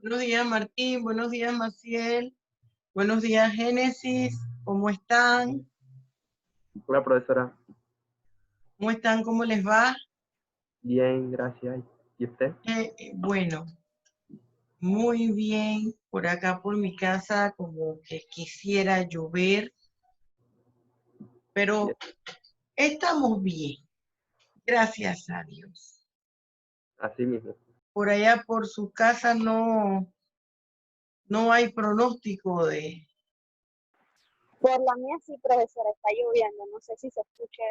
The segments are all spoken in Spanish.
Buenos días, Martín. Buenos días, Maciel. Buenos días, Génesis. ¿Cómo están? Hola, profesora. ¿Cómo están? ¿Cómo les va? Bien, gracias. ¿Y usted? Bueno, muy bien. Por acá, por mi casa, como que quisiera llover, pero Bien. estamos bien. Gracias a Dios. Así mismo. Por allá, por su casa, no hay pronóstico de... Por la mía sí, profesora, está lloviendo. No sé si se escuche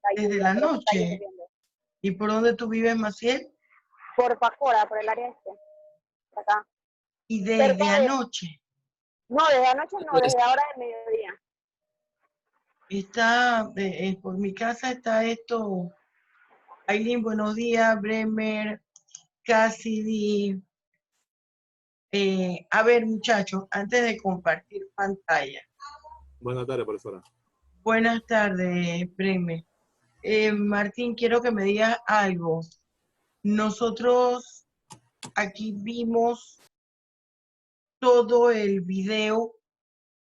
la desde lluvia, la pero sí está noche. lloviendo. ¿Y por dónde tú vives, Maciel? Por Pacora, por el área este, por acá. Y Cerca desde de... anoche. No, desde anoche no, desde ahora de mediodía. Está, por mi casa está esto. Aileen, buenos días. Bremer, Cassidy. A ver, muchachos, antes de compartir pantalla. Buenas tardes, profesora. Buenas tardes, Bremer. Martín, quiero que me digas algo. Nosotros aquí vimos todo el video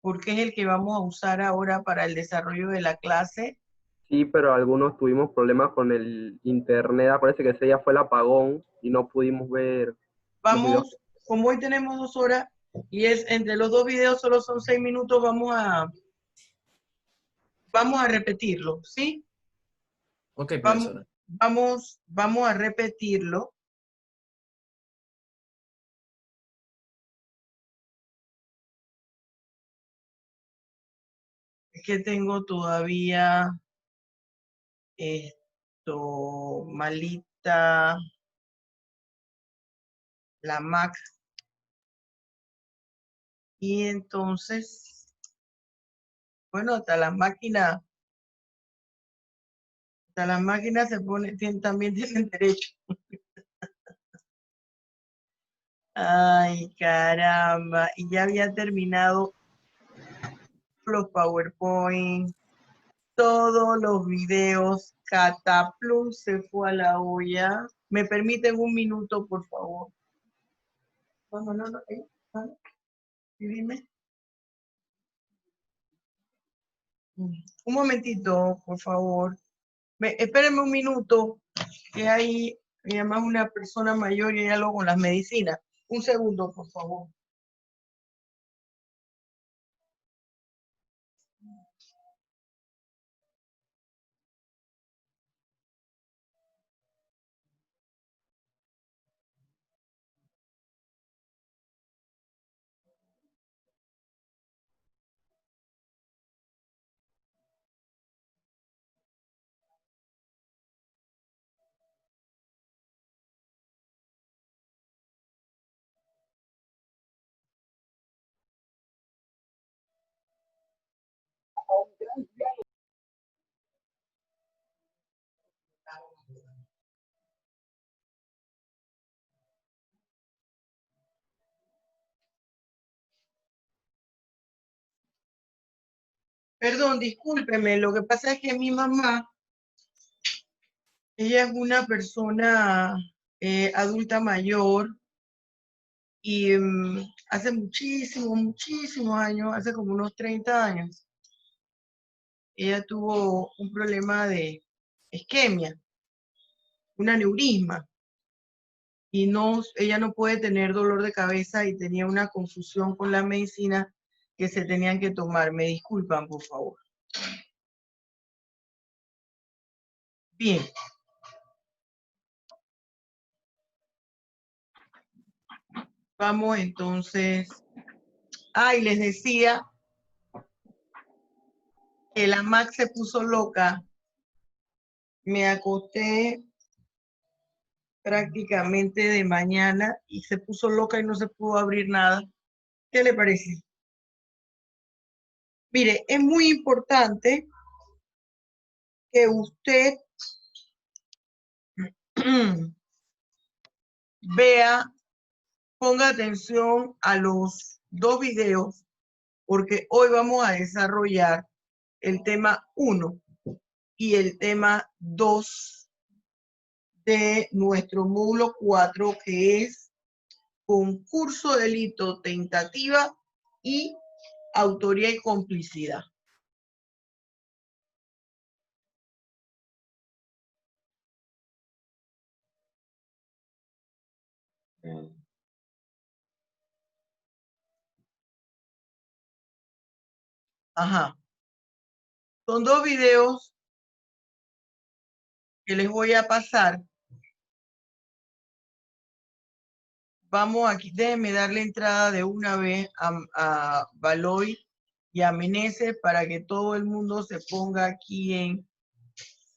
porque es el que vamos a usar ahora para el desarrollo de la clase. Sí, pero algunos tuvimos problemas con el internet. Parece que ese día fue el apagón y no pudimos ver los videos. Vamos, como hoy tenemos 2 horas y es entre los 2 videos solo son 6 minutos, vamos a repetirlo, ¿sí? Ok, profesora. Vamos a repetirlo. Es que tengo todavía esto malita la Mac. Y entonces, bueno, hasta las máquinas también tienen derecho. Ay, caramba. Y ya había terminado los PowerPoint, todos los videos. Cataplum se fue a la olla. ¿Me permiten un minuto, por favor? No. ¿Sí, dime? Un momentito, por favor. Espérenme un minuto, que hay además una persona mayor y hay algo con las medicinas. Un segundo, por favor. Perdón, discúlpeme, lo que pasa es que mi mamá, ella es una persona adulta mayor y hace muchísimos años, hace como unos 30 años, ella tuvo un problema de isquemia, un aneurisma, y ella no puede tener dolor de cabeza y tenía una confusión con la medicina que se tenían que tomar. Me disculpan, por favor. Bien. Vamos entonces. Y les decía que la Mac se puso loca. Me acosté prácticamente de mañana y se puso loca y no se pudo abrir nada. ¿Qué le parece? Mire, es muy importante que usted vea, ponga atención a los 2 videos, porque hoy vamos a desarrollar el tema 1 y el tema 2 de nuestro módulo 4, que es concurso, delito, tentativa y autoría y complicidad. Ajá. Son dos videos que les voy a pasar. Vamos aquí, déjenme darle entrada de una vez a Baloy y a Meneses para que todo el mundo se ponga aquí en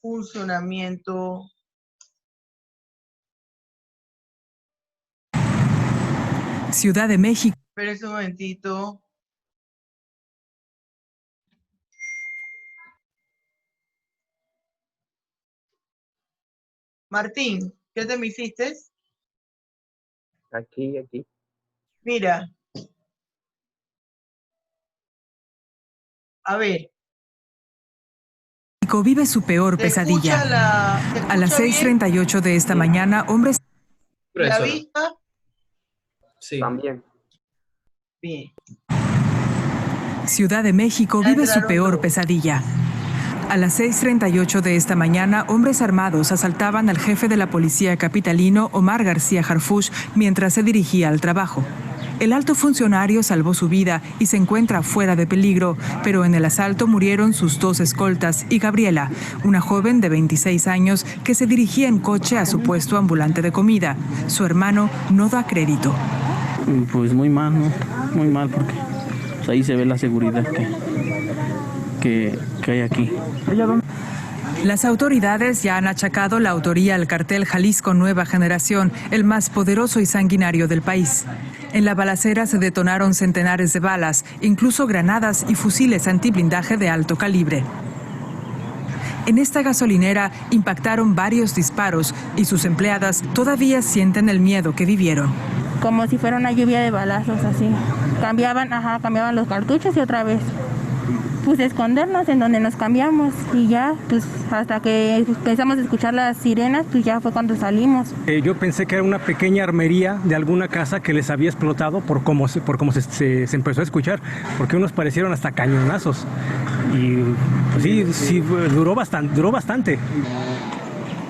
funcionamiento. Ciudad de México. Espérense un momentito. Martín, ¿qué te me hiciste? Aquí. Mira. A ver. Vive su peor pesadilla. A las 6:38 de esta mañana, hombres... ¿La vista? Sí. También. Bien. Ciudad de México vive su peor pesadilla. A las 6:38 de esta mañana, hombres armados asaltaban al jefe de la policía capitalino, Omar García Harfuch, mientras se dirigía al trabajo. El alto funcionario salvó su vida y se encuentra fuera de peligro, pero en el asalto murieron sus dos escoltas y Gabriela, una joven de 26 años que se dirigía en coche a su puesto ambulante de comida. Su hermano no da crédito. Pues muy mal, ¿no? Muy mal porque pues, ahí se ve la seguridad que hay aquí. Las autoridades ya han achacado la autoría al cartel Jalisco Nueva Generación, el más poderoso y sanguinario del país. En la balacera se detonaron centenares de balas, incluso granadas y fusiles antiblindaje de alto calibre. En esta gasolinera impactaron varios disparos y sus empleadas todavía sienten el miedo que vivieron. Como si fuera una lluvia de balazos, así. Cambiaban los cartuchos y otra vez. Pues escondernos en donde nos cambiamos y ya, pues hasta que empezamos a escuchar las sirenas, pues ya fue cuando salimos. Yo pensé que era una pequeña armería de alguna casa que les había explotado por cómo se empezó a escuchar, porque unos parecieron hasta cañonazos y pues, sí duró bastante.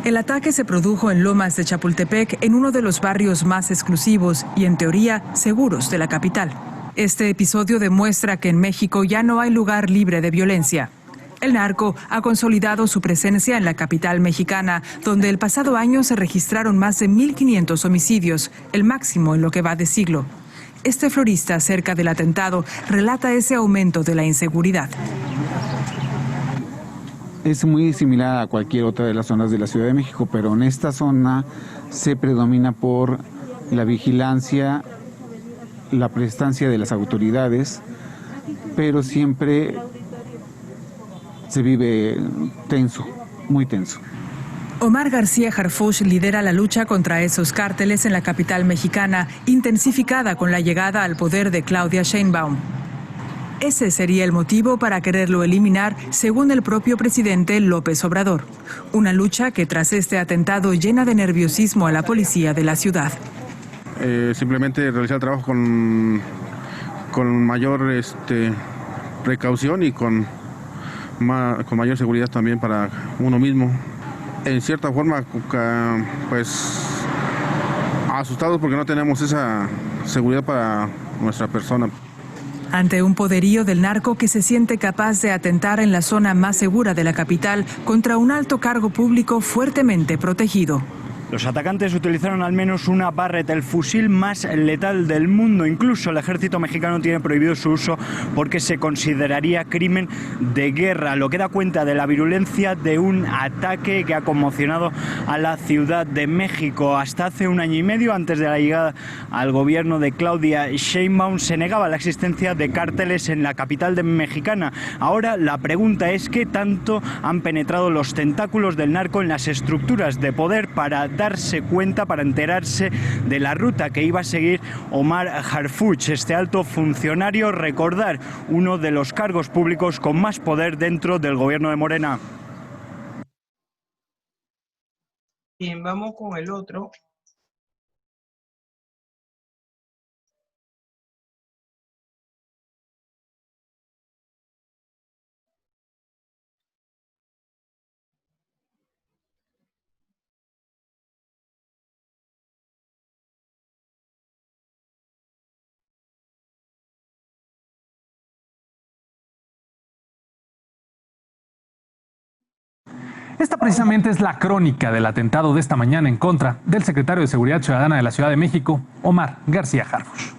El ataque se produjo en Lomas de Chapultepec, en uno de los barrios más exclusivos y, en teoría, seguros de la capital. Este episodio demuestra que en México ya no hay lugar libre de violencia. El narco ha consolidado su presencia en la capital mexicana, donde el pasado año se registraron más de 1.500 homicidios, el máximo en lo que va de siglo. Este florista cerca del atentado relata ese aumento de la inseguridad. Es muy similar a cualquier otra de las zonas de la Ciudad de México, pero en esta zona se predomina por la vigilancia, la prestancia de las autoridades, pero siempre se vive tenso, muy tenso. Omar García Harfuch lidera la lucha contra esos cárteles en la capital mexicana, intensificada con la llegada al poder de Claudia Sheinbaum. Ese sería el motivo para quererlo eliminar, según el propio presidente López Obrador. Una lucha que tras este atentado llena de nerviosismo a la policía de la ciudad. Simplemente realizar el trabajo con mayor precaución y con mayor seguridad también para uno mismo. En cierta forma, pues asustados porque no tenemos esa seguridad para nuestra persona. Ante un poderío del narco que se siente capaz de atentar en la zona más segura de la capital contra un alto cargo público fuertemente protegido. Los atacantes utilizaron al menos una Barrett, el fusil más letal del mundo. Incluso el ejército mexicano tiene prohibido su uso porque se consideraría crimen de guerra, lo que da cuenta de la virulencia de un ataque que ha conmocionado a la Ciudad de México. Hasta hace un año y medio, antes de la llegada al gobierno de Claudia Sheinbaum, se negaba la existencia de cárteles en la capital mexicana. Ahora la pregunta es qué tanto han penetrado los tentáculos del narco en las estructuras de poder para darse cuenta, para enterarse de la ruta que iba a seguir Omar Harfuch, este alto funcionario, recordar, uno de los cargos públicos con más poder dentro del gobierno de Morena. Bien, vamos con el otro. Esta precisamente es la crónica del atentado de esta mañana en contra del secretario de Seguridad Ciudadana de la Ciudad de México, Omar García Harfuch.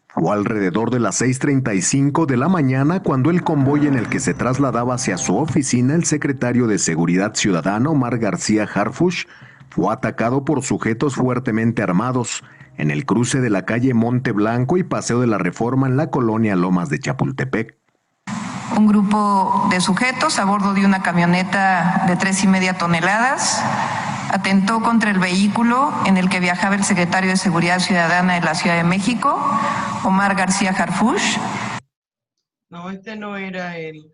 Fue alrededor de las 6:35 de la mañana cuando el convoy en el que se trasladaba hacia su oficina el secretario de Seguridad Ciudadana, Omar García Harfuch, fue atacado por sujetos fuertemente armados en el cruce de la calle Monte Blanco y Paseo de la Reforma en la colonia Lomas de Chapultepec. Un grupo de sujetos a bordo de una camioneta de 3,5 toneladas atentó contra el vehículo en el que viajaba el secretario de Seguridad Ciudadana de la Ciudad de México, Omar García Harfuch. No, este no era él.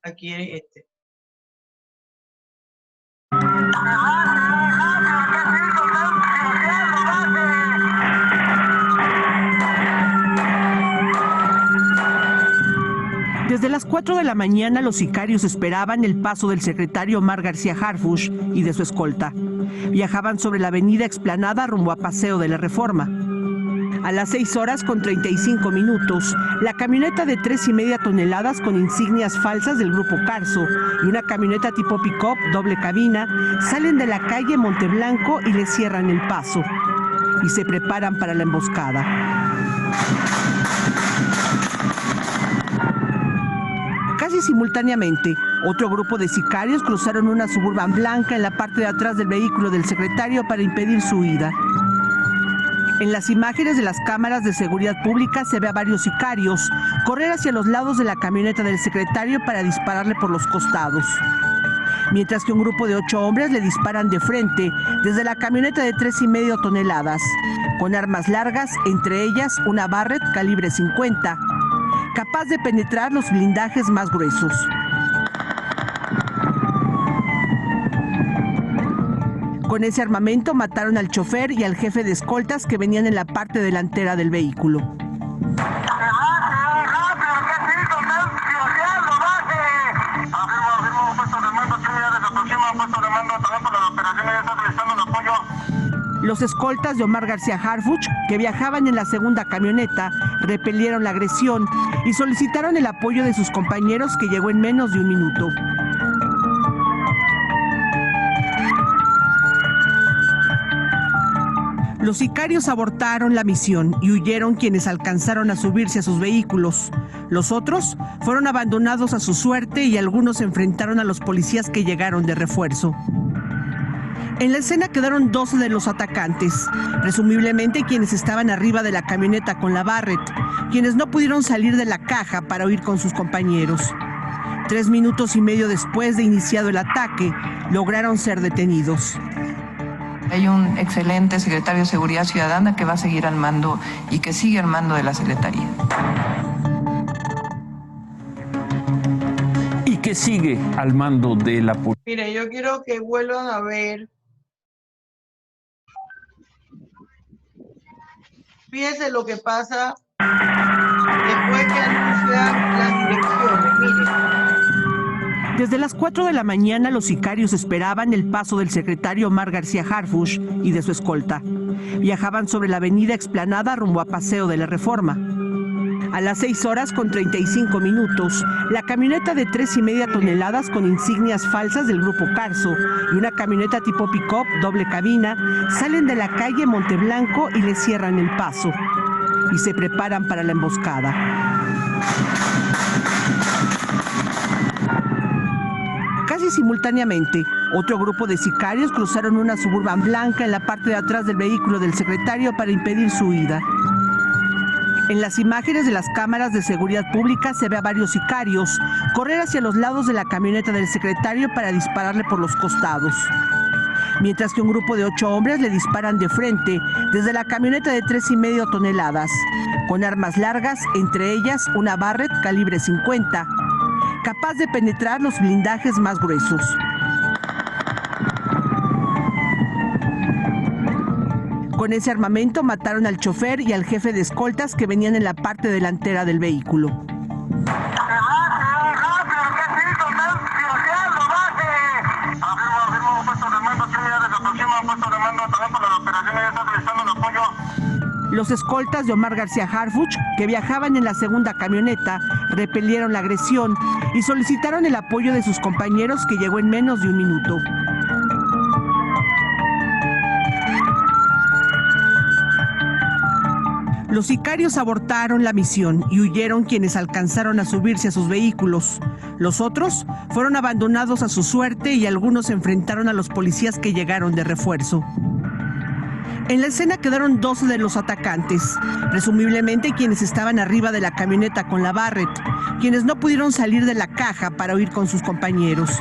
Aquí es este. Desde las 4 de la mañana los sicarios esperaban el paso del secretario Omar García Harfuch y de su escolta. Viajaban sobre la avenida Explanada rumbo a Paseo de la Reforma. A las 6:35, la camioneta de 3,5 toneladas con insignias falsas del Grupo Carso y una camioneta tipo pick-up doble cabina salen de la calle Monteblanco y le cierran el paso. Y se preparan para la emboscada. Casi simultáneamente, otro grupo de sicarios cruzaron una Suburban blanca en la parte de atrás del vehículo del secretario para impedir su huida. En las imágenes de las cámaras de seguridad pública se ve a varios sicarios correr hacia los lados de la camioneta del secretario para dispararle por los costados. Mientras que un grupo de 8 hombres le disparan de frente desde la camioneta de 3,5 toneladas, con armas largas, entre ellas una Barrett calibre 50, capaz de penetrar los blindajes más gruesos. Con ese armamento mataron al chofer y al jefe de escoltas que venían en la parte delantera del vehículo. Los escoltas de Omar García Harfuch, que viajaban en la segunda camioneta, repelieron la agresión y solicitaron el apoyo de sus compañeros, que llegó en menos de un minuto. Los sicarios abortaron la misión y huyeron quienes alcanzaron a subirse a sus vehículos. Los otros fueron abandonados a su suerte y algunos se enfrentaron a los policías que llegaron de refuerzo. En la escena quedaron 12 de los atacantes, presumiblemente quienes estaban arriba de la camioneta con la Barrett, quienes no pudieron salir de la caja para huir con sus compañeros. 3 minutos y medio después de iniciado el ataque, lograron ser detenidos. Hay un excelente secretario de Seguridad Ciudadana que va a seguir al mando y que sigue al mando de la Secretaría. Y que sigue al mando de la policía. Mire, yo quiero que vuelvan a ver. Fíjense lo que pasa después que anuncian las direcciones. Miren. Desde las 4 de la mañana los sicarios esperaban el paso del secretario Omar García Harfuch y de su escolta. Viajaban sobre la avenida Explanada rumbo a Paseo de la Reforma. A las 6:35, la camioneta de 3,5 toneladas con insignias falsas del Grupo Carso y una camioneta tipo pick-up doble cabina salen de la calle Monteblanco y le cierran el paso. Y se preparan para la emboscada. Casi simultáneamente, otro grupo de sicarios cruzaron una Suburban blanca en la parte de atrás del vehículo del secretario para impedir su huida. En las imágenes de las cámaras de seguridad pública se ve a varios sicarios correr hacia los lados de la camioneta del secretario para dispararle por los costados. Mientras que un grupo de 8 hombres le disparan de frente desde la camioneta de 3,5 toneladas, con armas largas, entre ellas una Barrett calibre 50, capaz de penetrar los blindajes más gruesos. Con ese armamento mataron al chofer y al jefe de escoltas que venían en la parte delantera del vehículo. Los escoltas de Omar García Harfuch, que viajaban en la segunda camioneta, repelieron la agresión y solicitaron el apoyo de sus compañeros, que llegó en menos de un minuto. Los sicarios abortaron la misión y huyeron quienes alcanzaron a subirse a sus vehículos. Los otros fueron abandonados a su suerte y algunos se enfrentaron a los policías que llegaron de refuerzo. En la escena quedaron 12 de los atacantes, presumiblemente quienes estaban arriba de la camioneta con la Barrett, quienes no pudieron salir de la caja para huir con sus compañeros.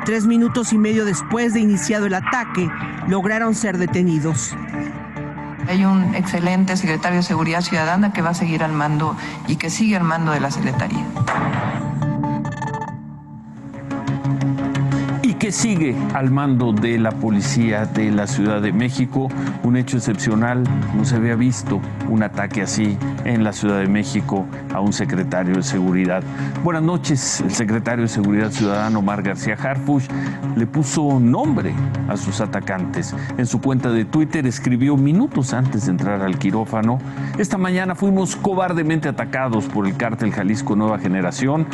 3 minutos y medio después de iniciado el ataque, lograron ser detenidos. Hay un excelente secretario de Seguridad Ciudadana que va a seguir al mando y que sigue al mando de la Secretaría. Y que sigue al mando de la Policía de la Ciudad de México. Un hecho excepcional, no se había visto un ataque así en la Ciudad de México a un secretario de Seguridad. Buenas noches. El secretario de Seguridad Ciudadana, Omar García Harfuch, le puso nombre a sus atacantes. En su cuenta de Twitter escribió minutos antes de entrar al quirófano: esta mañana fuimos cobardemente atacados por el cártel Jalisco Nueva Generación.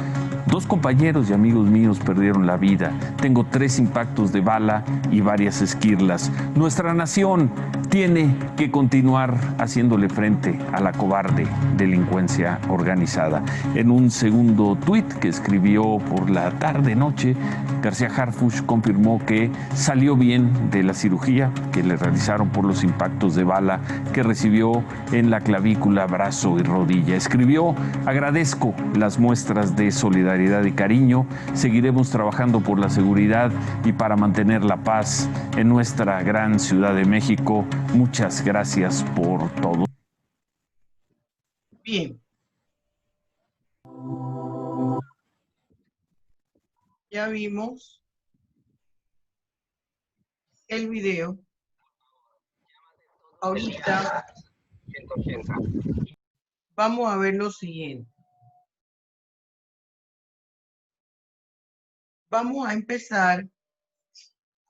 2 compañeros y amigos míos perdieron la vida. Tengo 3 impactos de bala y varias esquirlas. Nuestra nación tiene que continuar haciéndole frente a la cobarde delincuencia organizada. En un segundo tuit que escribió por la tarde-noche, García Harfuch confirmó que salió bien de la cirugía que le realizaron por los impactos de bala que recibió en la clavícula, brazo y rodilla. Escribió: agradezco las muestras de solidaridad y cariño. Seguiremos trabajando por la seguridad y para mantener la paz en nuestra gran Ciudad de México. Muchas gracias por todo. Bien. Ya vimos el video. Ahorita vamos a ver lo siguiente. Vamos a empezar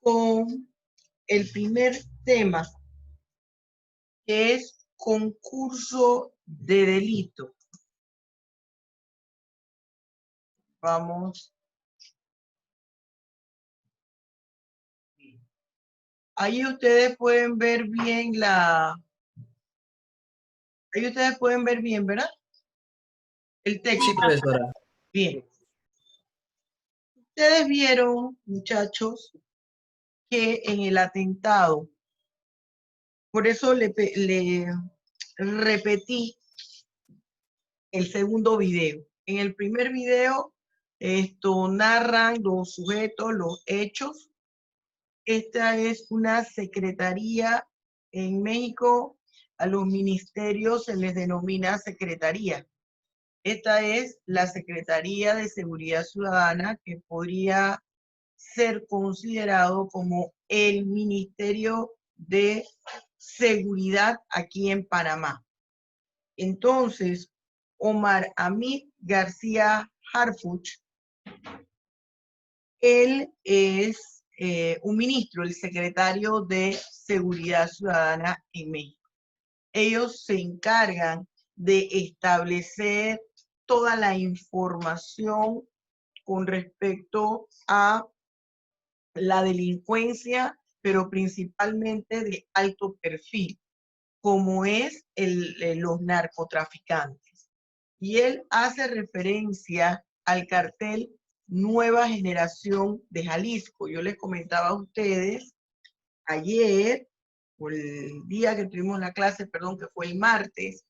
con el primer tema, que es concurso de delito. Vamos. Ahí ustedes pueden ver bien Ahí ustedes pueden ver bien, ¿verdad? El texto. Sí, profesora. Bien. Ustedes vieron, muchachos, que en el atentado, por eso le repetí el segundo video. En el primer video, narran los sujetos, los hechos. Esta es una secretaría en México. A los ministerios se les denomina secretaría. Esta es la Secretaría de Seguridad Ciudadana, que podría ser considerado como el Ministerio de Seguridad aquí en Panamá. Entonces, Omar Hamid García Harfuch, él es un ministro, el secretario de Seguridad Ciudadana en México. Ellos se encargan de establecer toda la información con respecto a la delincuencia, pero principalmente de alto perfil, como es los narcotraficantes. Y él hace referencia al cartel Nueva Generación de Jalisco. Yo les comentaba a ustedes ayer, o el día que tuvimos la clase, perdón, que fue el martes,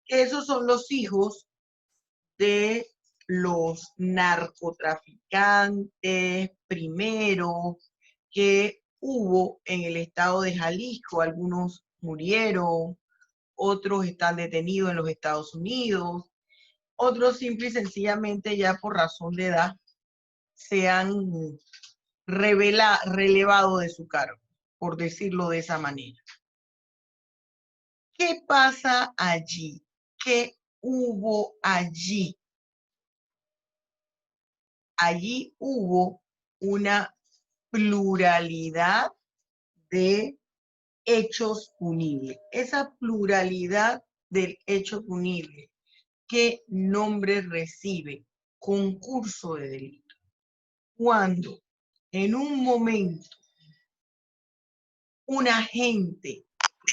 que esos son los hijos de los narcotraficantes primeros que hubo en el estado de Jalisco. Algunos murieron, otros están detenidos en los Estados Unidos, otros simple y sencillamente ya por razón de edad se han relevado de su cargo, por decirlo de esa manera. ¿Qué pasa allí? ¿Qué hubo allí? Allí hubo una pluralidad de hechos punibles. Esa pluralidad del hecho punible, ¿qué nombre recibe? Concurso de delito. Cuando en un momento un agente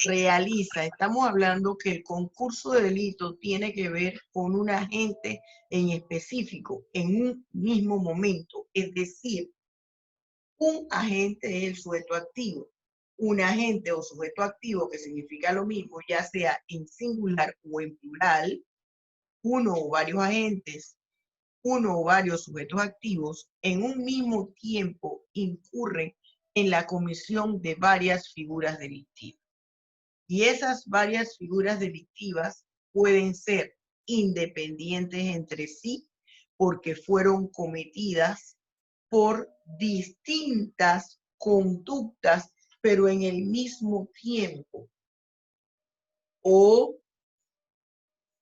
realiza, estamos hablando que el concurso de delito tiene que ver con un agente en específico, en un mismo momento, es decir, un agente es el sujeto activo. Un agente o sujeto activo, que significa lo mismo, ya sea en singular o en plural, uno o varios agentes, uno o varios sujetos activos, en un mismo tiempo incurren en la comisión de varias figuras delictivas. Y esas varias figuras delictivas pueden ser independientes entre sí porque fueron cometidas por distintas conductas, pero en el mismo tiempo. O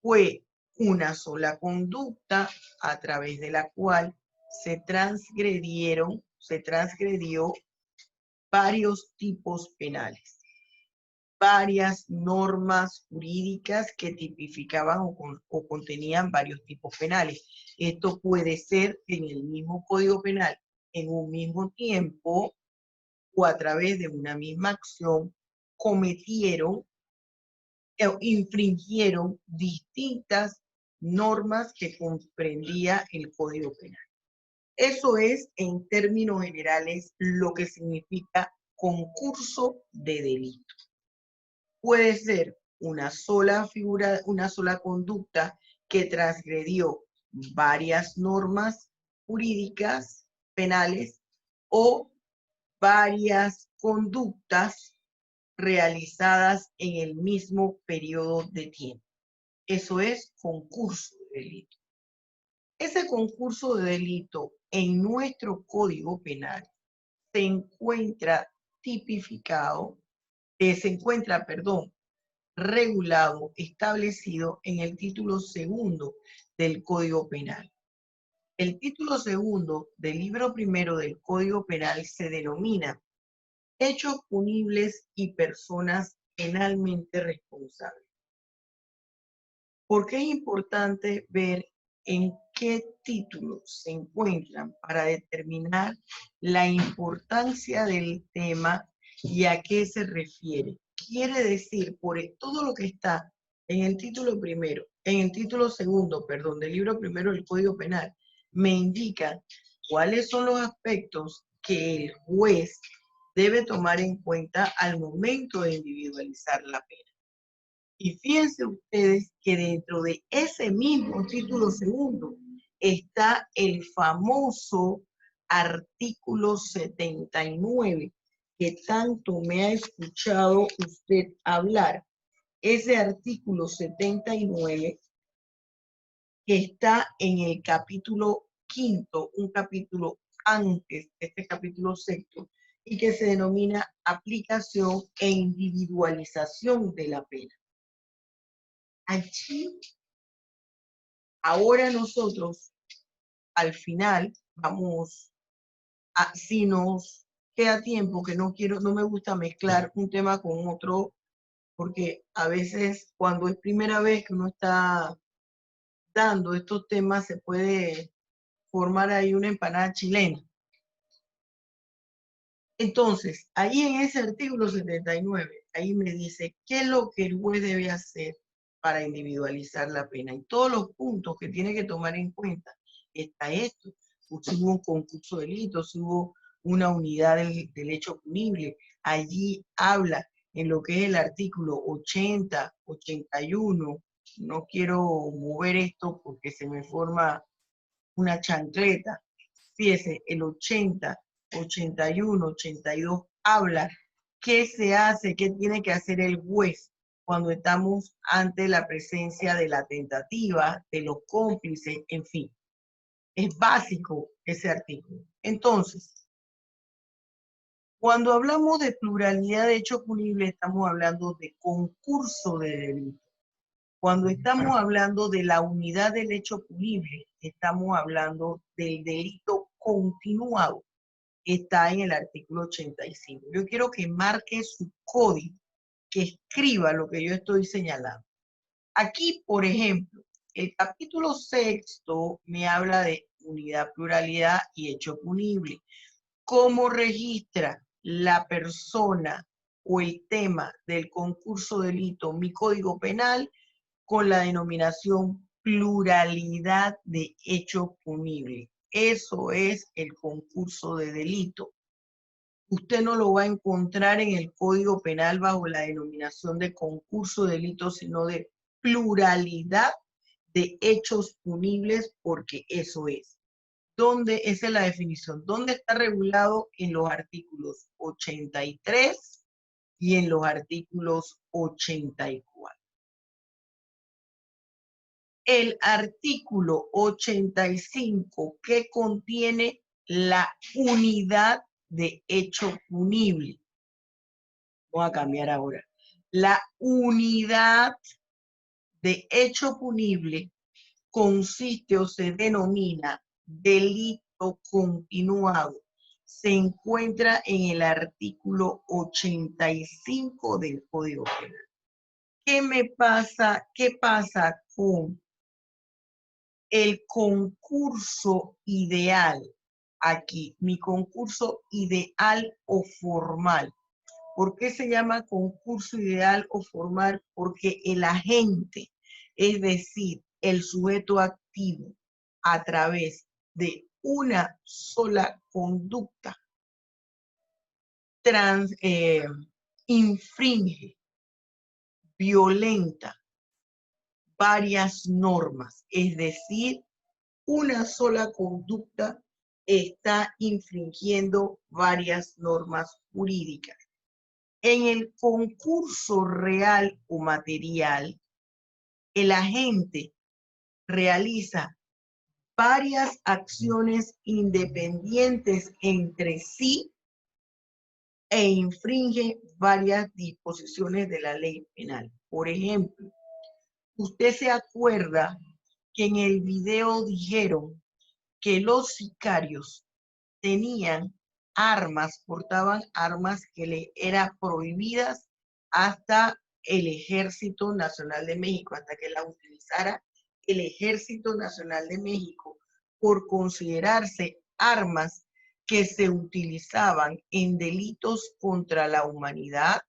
fue una sola conducta a través de la cual se transgredió varios tipos penales, varias normas jurídicas que tipificaban o contenían varios tipos penales. Esto puede ser en el mismo Código Penal, en un mismo tiempo, o a través de una misma acción, cometieron o infringieron distintas normas que comprendía el Código Penal. Eso es, en términos generales, lo que significa concurso de delito. Puede ser una sola figura, una sola conducta que transgredió varias normas jurídicas penales o varias conductas realizadas en el mismo periodo de tiempo. Eso es concurso de delito. Ese concurso de delito en nuestro Código Penal se encuentra tipificado, regulado, establecido en el título 2 del Código Penal. El título 2 del libro 1 del Código Penal se denomina hechos punibles y personas penalmente responsables. ¿Por qué es importante ver en qué títulos se encuentran para determinar la importancia del tema y a qué se refiere? Quiere decir, por todo lo que está en el título 2, del libro 1 del Código Penal, me indica cuáles son los aspectos que el juez debe tomar en cuenta al momento de individualizar la pena. Y fíjense ustedes que dentro de ese mismo título 2 está el famoso artículo 79, que tanto me ha escuchado usted hablar. Ese artículo 79 que está en el capítulo 5, un capítulo antes de este capítulo 6, y que se denomina aplicación e individualización de la pena. Allí, ahora nosotros, al final, si nos queda tiempo, que no me gusta mezclar un tema con otro, porque a veces cuando es primera vez que uno está dando estos temas, se puede formar ahí una empanada chilena. Entonces, ahí en ese artículo 79, ahí me dice qué es lo que el juez debe hacer para individualizar la pena. Y todos los puntos que tiene que tomar en cuenta está esto. Si hubo un concurso de delitos, si hubo una unidad del hecho punible. Allí habla en lo que es el artículo 80, 81. No quiero mover esto porque se me forma una chancleta. Fíjese, el 80, 81, 82 habla qué se hace, qué tiene que hacer el juez cuando estamos ante la presencia de la tentativa, de los cómplices, en fin. Es básico ese artículo. Entonces, cuando hablamos de pluralidad de hechos punibles, estamos hablando de concurso de delito. Cuando estamos hablando de la unidad del hecho punible, estamos hablando del delito continuado. está en el artículo 85. Yo quiero que marque su código, que escriba lo que yo estoy señalando. Aquí, por ejemplo, el capítulo 6 me habla de unidad, pluralidad y hecho punible. ¿Cómo registra la persona o el tema del concurso delito mi código penal? Con la denominación pluralidad de hecho punible. Eso es el concurso de delito. Usted no lo va a encontrar en el Código Penal bajo la denominación de concurso de delito, sino de pluralidad de hechos punibles, porque eso es. ¿Dónde? Esa es la definición. ¿Dónde está regulado? En los artículos 83 y en los artículos 84. El artículo 85 que contiene la unidad de hecho punible. Voy a cambiar ahora. La unidad de hecho punible consiste o se denomina delito continuado. Se encuentra en el artículo 85 del Código Penal. ¿Qué pasa con el concurso ideal? Aquí, mi concurso ideal o formal. ¿Por qué se llama concurso ideal o formal? Porque el agente, es decir, el sujeto activo, a través de una sola conducta, infringe, violenta varias normas, es decir, una sola conducta está infringiendo varias normas jurídicas. En el concurso real o material, el agente realiza varias acciones independientes entre sí e infringe varias disposiciones de la ley penal. Por ejemplo, usted se acuerda que en el video dijeron que los sicarios tenían armas, portaban armas que le eran prohibidas hasta el Ejército Nacional de México, hasta que la utilizara el Ejército Nacional de México, por considerarse armas que se utilizaban en delitos contra la humanidad,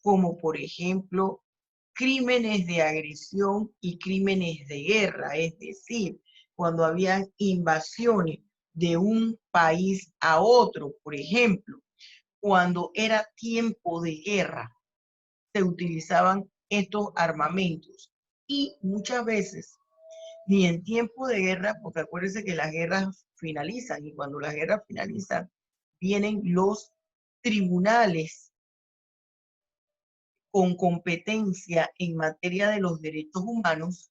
como por ejemplo crímenes de agresión y crímenes de guerra, es decir, cuando había invasiones de un país a otro, por ejemplo, cuando era tiempo de guerra, se utilizaban estos armamentos. Y muchas veces, ni en tiempo de guerra, porque acuérdense que las guerras finalizan, y cuando las guerras finalizan, vienen los tribunales con competencia en materia de los derechos humanos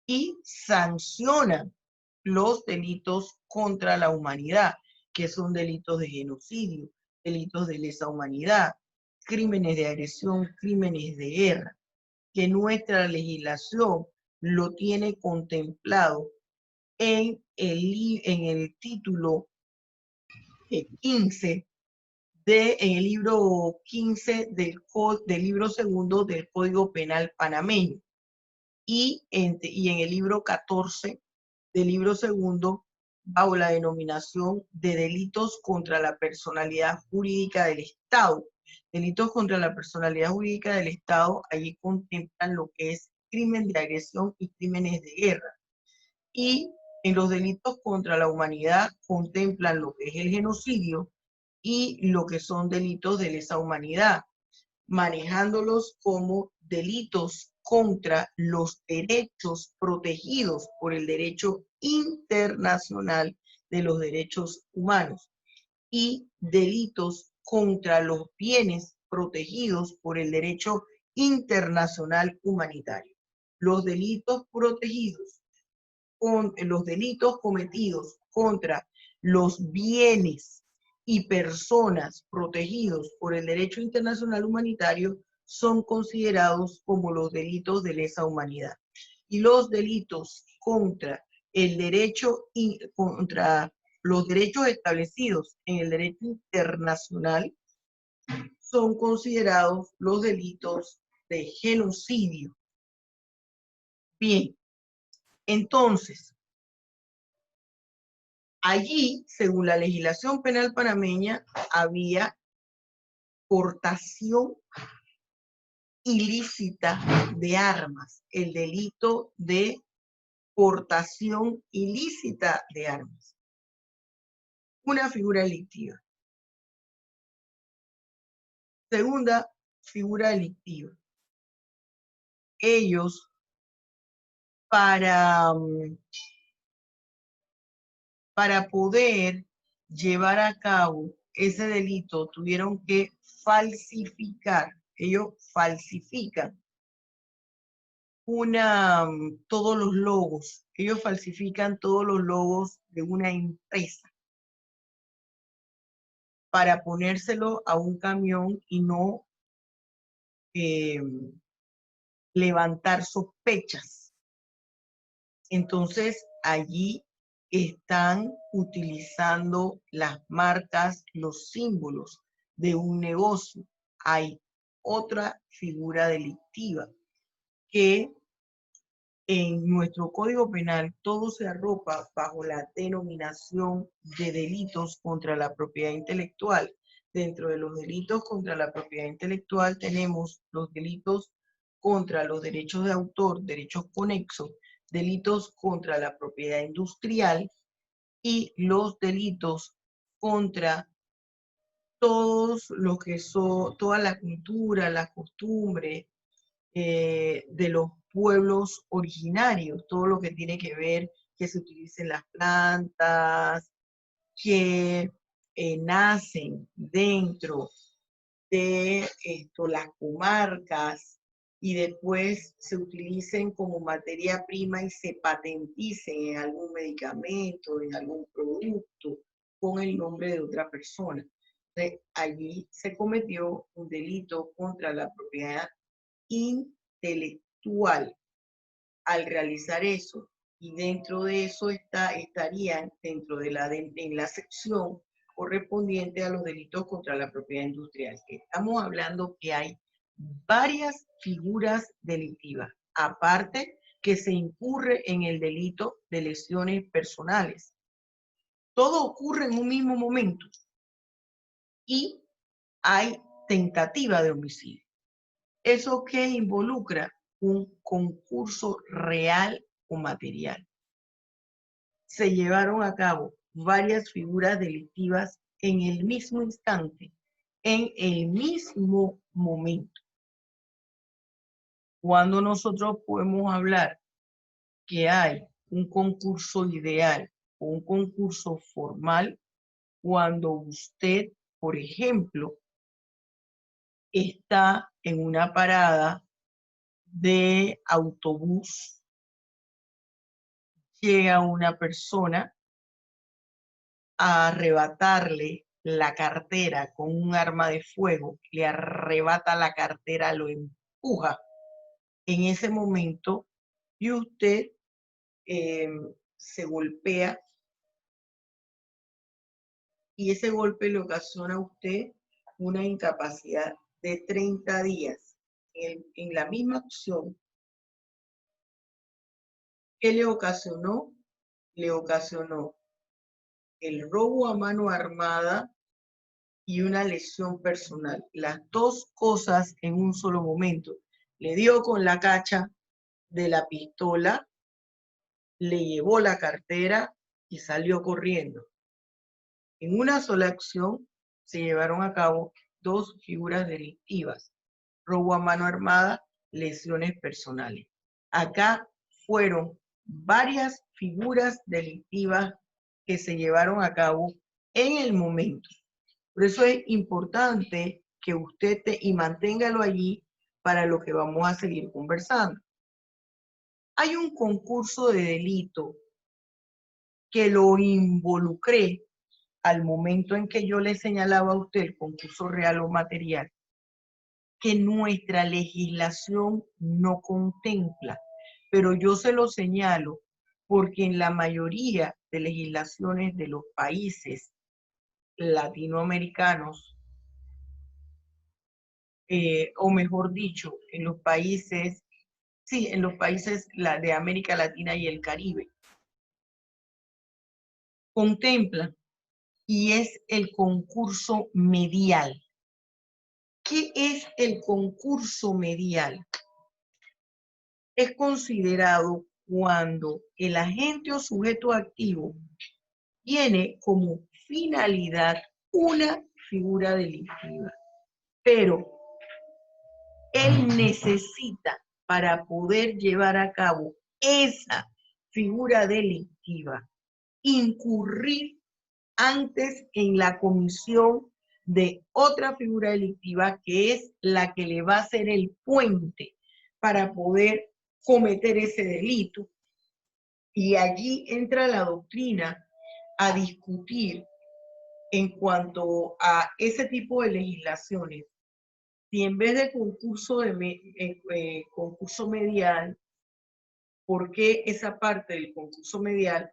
y sancionan los delitos contra la humanidad, que son delitos de genocidio, delitos de lesa humanidad, crímenes de agresión, crímenes de guerra, que nuestra legislación lo tiene contemplado en el título 15 en el libro 15 del libro segundo del Código Penal panameño y en el libro 14 del libro segundo bajo la denominación de delitos contra la personalidad jurídica del Estado. Delitos contra la personalidad jurídica del Estado, allí contemplan lo que es crimen de agresión y crímenes de guerra. Y en los delitos contra la humanidad contemplan lo que es el genocidio y lo que son delitos de lesa humanidad, manejándolos como delitos contra los derechos protegidos por el derecho internacional de los derechos humanos y delitos contra los bienes protegidos por el derecho internacional humanitario. Los delitos protegidos, los delitos cometidos contra los bienes y personas protegidos por el derecho internacional humanitario son considerados como los delitos de lesa humanidad. Y los delitos contra el derecho, contra los derechos establecidos en el derecho internacional son considerados los delitos de genocidio. Bien, entonces, allí, según la legislación penal panameña, había portación ilícita de armas, el delito de portación ilícita de armas. Una figura delictiva. Segunda figura delictiva. Ellos, para poder llevar a cabo ese delito, tuvieron que falsificar. Ellos falsifican todos los logos. Ellos falsifican todos los logos de una empresa para ponérselo a un camión y no levantar sospechas. Entonces, allí están utilizando las marcas, los símbolos de un negocio. Hay otra figura delictiva que en nuestro Código Penal todo se arropa bajo la denominación de delitos contra la propiedad intelectual. Dentro de los delitos contra la propiedad intelectual tenemos los delitos contra los derechos de autor, derechos conexos, delitos contra la propiedad industrial y los delitos contra todos lo que son, toda la cultura, las costumbres de los pueblos originarios, todo lo que tiene que ver que se utilicen las plantas, que nacen dentro de las comarcas y después se utilicen como materia prima y se patenticen en algún medicamento, en algún producto, con el nombre de otra persona. Entonces, allí se cometió un delito contra la propiedad intelectual al realizar eso, y dentro de eso estarían dentro de en la sección correspondiente a los delitos contra la propiedad industrial. Estamos hablando que hay varias figuras delictivas, aparte que se incurre en el delito de lesiones personales. Todo ocurre en un mismo momento y hay tentativa de homicidio. ¿Eso qué involucra? Un concurso real o material. Se llevaron a cabo varias figuras delictivas en el mismo instante, en el mismo momento. Cuando nosotros podemos hablar que hay un concurso ideal o un concurso formal, cuando usted, por ejemplo, está en una parada de autobús, llega una persona a arrebatarle la cartera con un arma de fuego, le arrebata la cartera, lo empuja en ese momento y usted se golpea y ese golpe le ocasiona a usted una incapacidad de 30 días. En la misma acción, ¿qué le ocasionó? Le ocasionó el robo a mano armada y una lesión personal. Las dos cosas en un solo momento. Le dio con la cacha de la pistola, le llevó la cartera y salió corriendo. En una sola acción se llevaron a cabo dos figuras delictivas: robo a mano armada, lesiones personales. Acá fueron varias figuras delictivas que se llevaron a cabo en el momento. Por eso es importante que usted y manténgalo allí para lo que vamos a seguir conversando. Hay un concurso de delito que lo involucré al momento en que yo le señalaba a usted el concurso real o material, que nuestra legislación no contempla, pero yo se lo señalo porque en la mayoría de legislaciones de los países latinoamericanos, o mejor dicho, en los países de América Latina y el Caribe, contempla y es el concurso medial. ¿Qué es el concurso medial? Es considerado cuando el agente o sujeto activo tiene como finalidad una figura delictiva, pero él necesita, para poder llevar a cabo esa figura delictiva, incurrir antes en la comisión de otra figura delictiva que es la que le va a ser el puente para poder cometer ese delito. Y allí entra la doctrina a discutir en cuanto a ese tipo de legislaciones. Si en vez de concurso medial, ¿por qué esa parte del concurso medial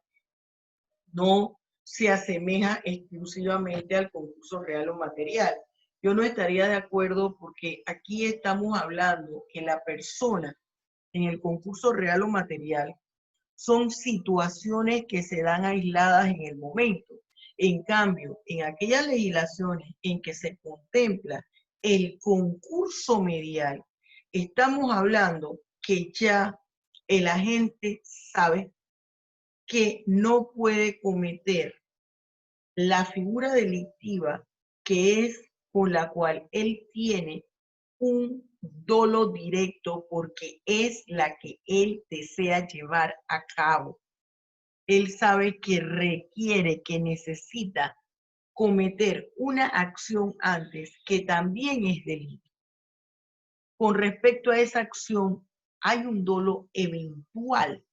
no se asemeja exclusivamente al concurso real o material? Yo no estaría de acuerdo, porque aquí estamos hablando que la persona en el concurso real o material son situaciones que se dan aisladas en el momento. En cambio, en aquellas legislaciones en que se contempla el concurso medial, estamos hablando que ya el agente sabe que no puede cometer la figura delictiva que es con la cual él tiene un dolo directo, porque es la que él desea llevar a cabo. Él sabe que requiere, que necesita cometer una acción antes, que también es delito. Con respecto a esa acción, hay un dolo eventual,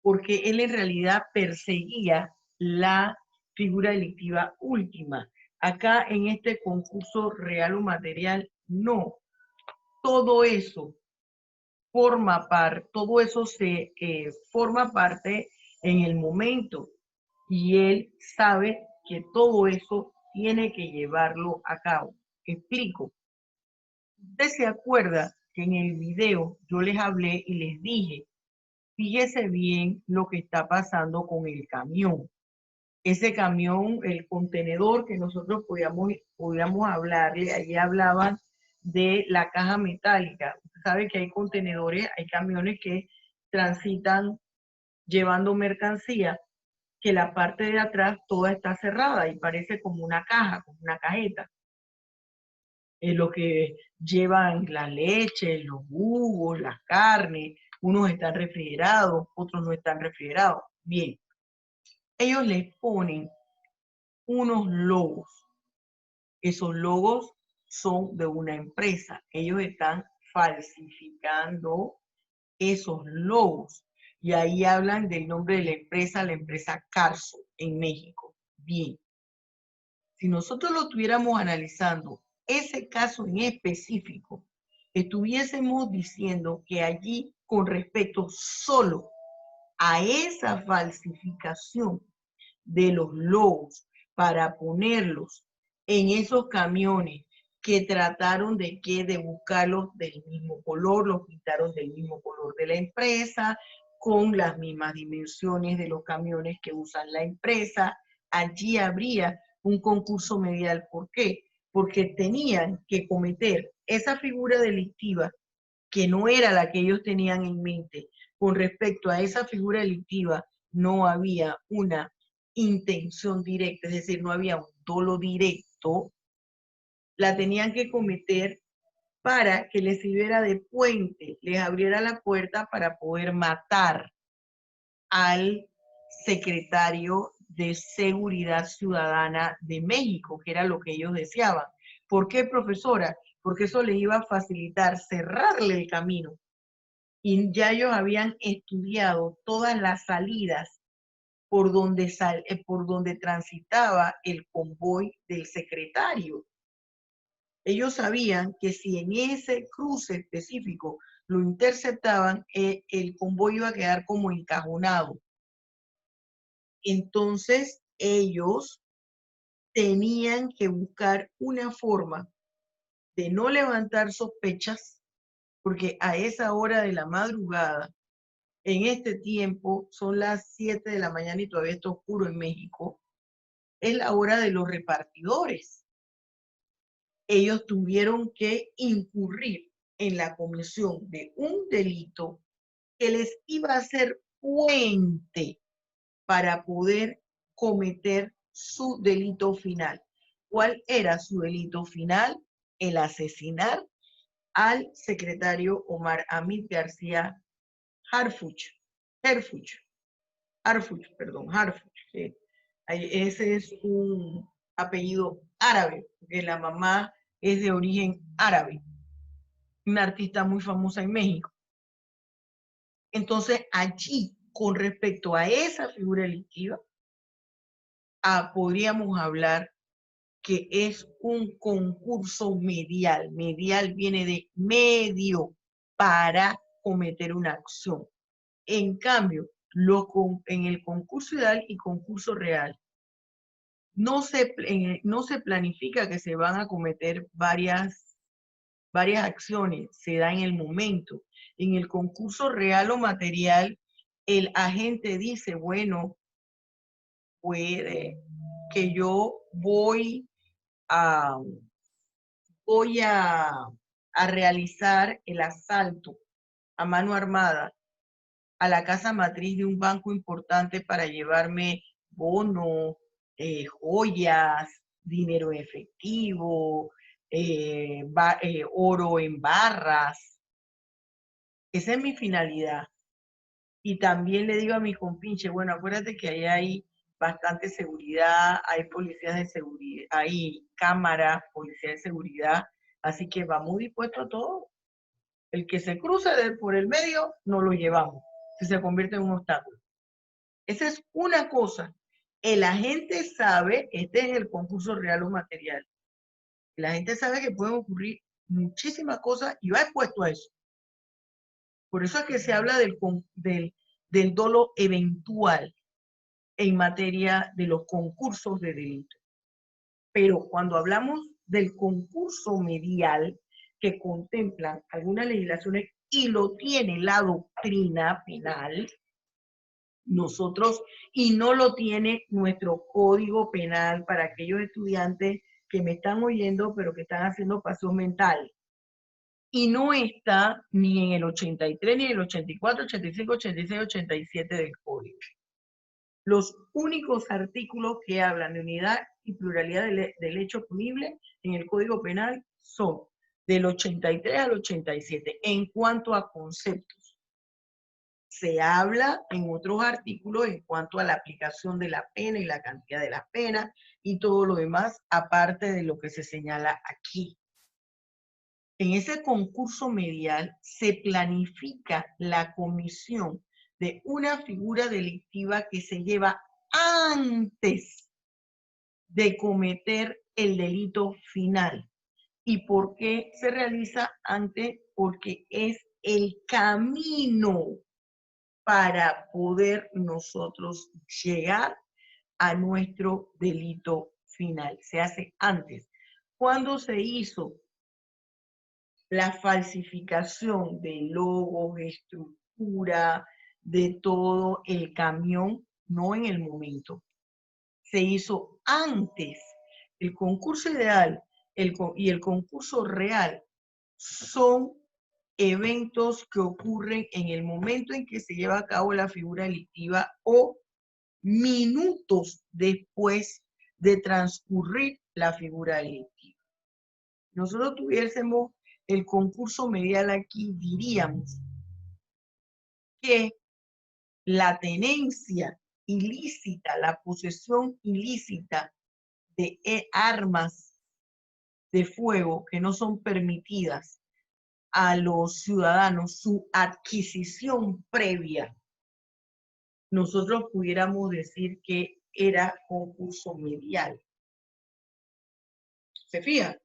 porque él en realidad perseguía la figura delictiva última. Acá en este concurso real o material, no. Todo eso forma parte, forma parte en el momento, y él sabe que todo eso tiene que llevarlo a cabo. Explico. Usted se acuerda que en el video yo les hablé y les dije, fíjese bien lo que está pasando con el camión. Ese camión, el contenedor que nosotros podíamos hablarle, allí hablaban de la caja metálica. Usted sabe que hay contenedores, hay camiones que transitan llevando mercancía, que la parte de atrás toda está cerrada y parece como una caja, como una cajeta. Es lo que llevan la leche, los jugos, las carnes, unos están refrigerados, otros no están refrigerados. Bien, ellos les ponen unos logos. Esos logos son de una empresa. Ellos están falsificando esos logos. Y ahí hablan del nombre de la empresa Carso, en México. Bien. Si nosotros lo estuviéramos analizando, ese caso en específico, estuviésemos diciendo que allí, con respecto solo a esa falsificación de los logos para ponerlos en esos camiones que trataron de buscarlos del mismo color, los pintaron del mismo color de la empresa, con las mismas dimensiones de los camiones que usan la empresa, allí habría un concurso medial. ¿Por qué? Porque tenían que cometer esa figura delictiva que no era la que ellos tenían en mente. Con respecto a esa figura delictiva, no había una intención directa, es decir, no había un dolo directo. La tenían que cometer para que les sirviera de puente, les abriera la puerta para poder matar al secretario de Seguridad Ciudadana de México, que era lo que ellos deseaban. ¿Por qué, profesora? Porque eso les iba a facilitar cerrarle el camino. Y ya ellos habían estudiado todas las salidas por donde transitaba el convoy del secretario. Ellos sabían que si en ese cruce específico lo interceptaban, el convoy iba a quedar como encajonado. Entonces ellos tenían que buscar una forma de no levantar sospechas, porque a esa hora de la madrugada, en este tiempo, son las 7 de la mañana y todavía está oscuro en México, es la hora de los repartidores. Ellos tuvieron que incurrir en la comisión de un delito que les iba a ser puente para poder cometer su delito final. ¿Cuál era su delito final? El asesinar al secretario Omar Hamid García Harfuch. Ese es un apellido árabe, porque la mamá es de origen árabe, una artista muy famosa en México. Entonces, allí, con respecto a esa figura delictiva, podríamos hablar que es un concurso medial. Medial viene de medio para cometer una acción. En cambio, en el concurso ideal y concurso real, no se planifica que se van a cometer varias acciones, se da en el momento. En el concurso real o material, el agente dice, bueno, puede que yo voy a realizar el asalto a mano armada a la casa matriz de un banco importante para llevarme bonos, joyas, dinero en efectivo, oro en barras. Esa es mi finalidad. Y también le digo a mi compinche, bueno, acuérdate que ahí hay bastante seguridad, hay policías de seguridad, hay cámaras, policía de seguridad, así que vamos dispuestos a todo. El que se cruce por el medio, nos lo llevamos, si se convierte en un obstáculo. Esa es una cosa. El agente sabe, este es el concurso real o material, la gente sabe que pueden ocurrir muchísimas cosas y va expuesto a eso. Por eso es que se habla del dolo eventual en materia de los concursos de delito. Pero cuando hablamos del concurso medial, que contemplan algunas legislaciones y lo tiene la doctrina penal, nosotros, y no lo tiene nuestro código penal para aquellos estudiantes que me están oyendo, pero que están haciendo pasión mental. Y no está ni en el 83, ni en el 84, 85, 86, 87 del código. Los únicos artículos que hablan de unidad y pluralidad del hecho punible en el Código Penal son del 83 al 87. En cuanto a conceptos, se habla en otros artículos en cuanto a la aplicación de la pena y la cantidad de la pena y todo lo demás, aparte de lo que se señala aquí. En ese concurso medial se planifica la comisión de una figura delictiva que se lleva antes de cometer el delito final. ¿Y por qué se realiza antes? Porque es el camino para poder nosotros llegar a nuestro delito final. Se hace antes. ¿Cuándo se hizo la falsificación de logos, estructura, de todo el camión? No en el momento. Se hizo antes. El concurso ideal y el concurso real son eventos que ocurren en el momento en que se lleva a cabo la figura delictiva o minutos después de transcurrir la figura delictiva. Nosotros tuviésemos el concurso medial aquí, diríamos que la tenencia ilícita, la posesión ilícita de armas de fuego que no son permitidas a los ciudadanos, su adquisición previa, nosotros pudiéramos decir que era concurso medial. ¿Se fija?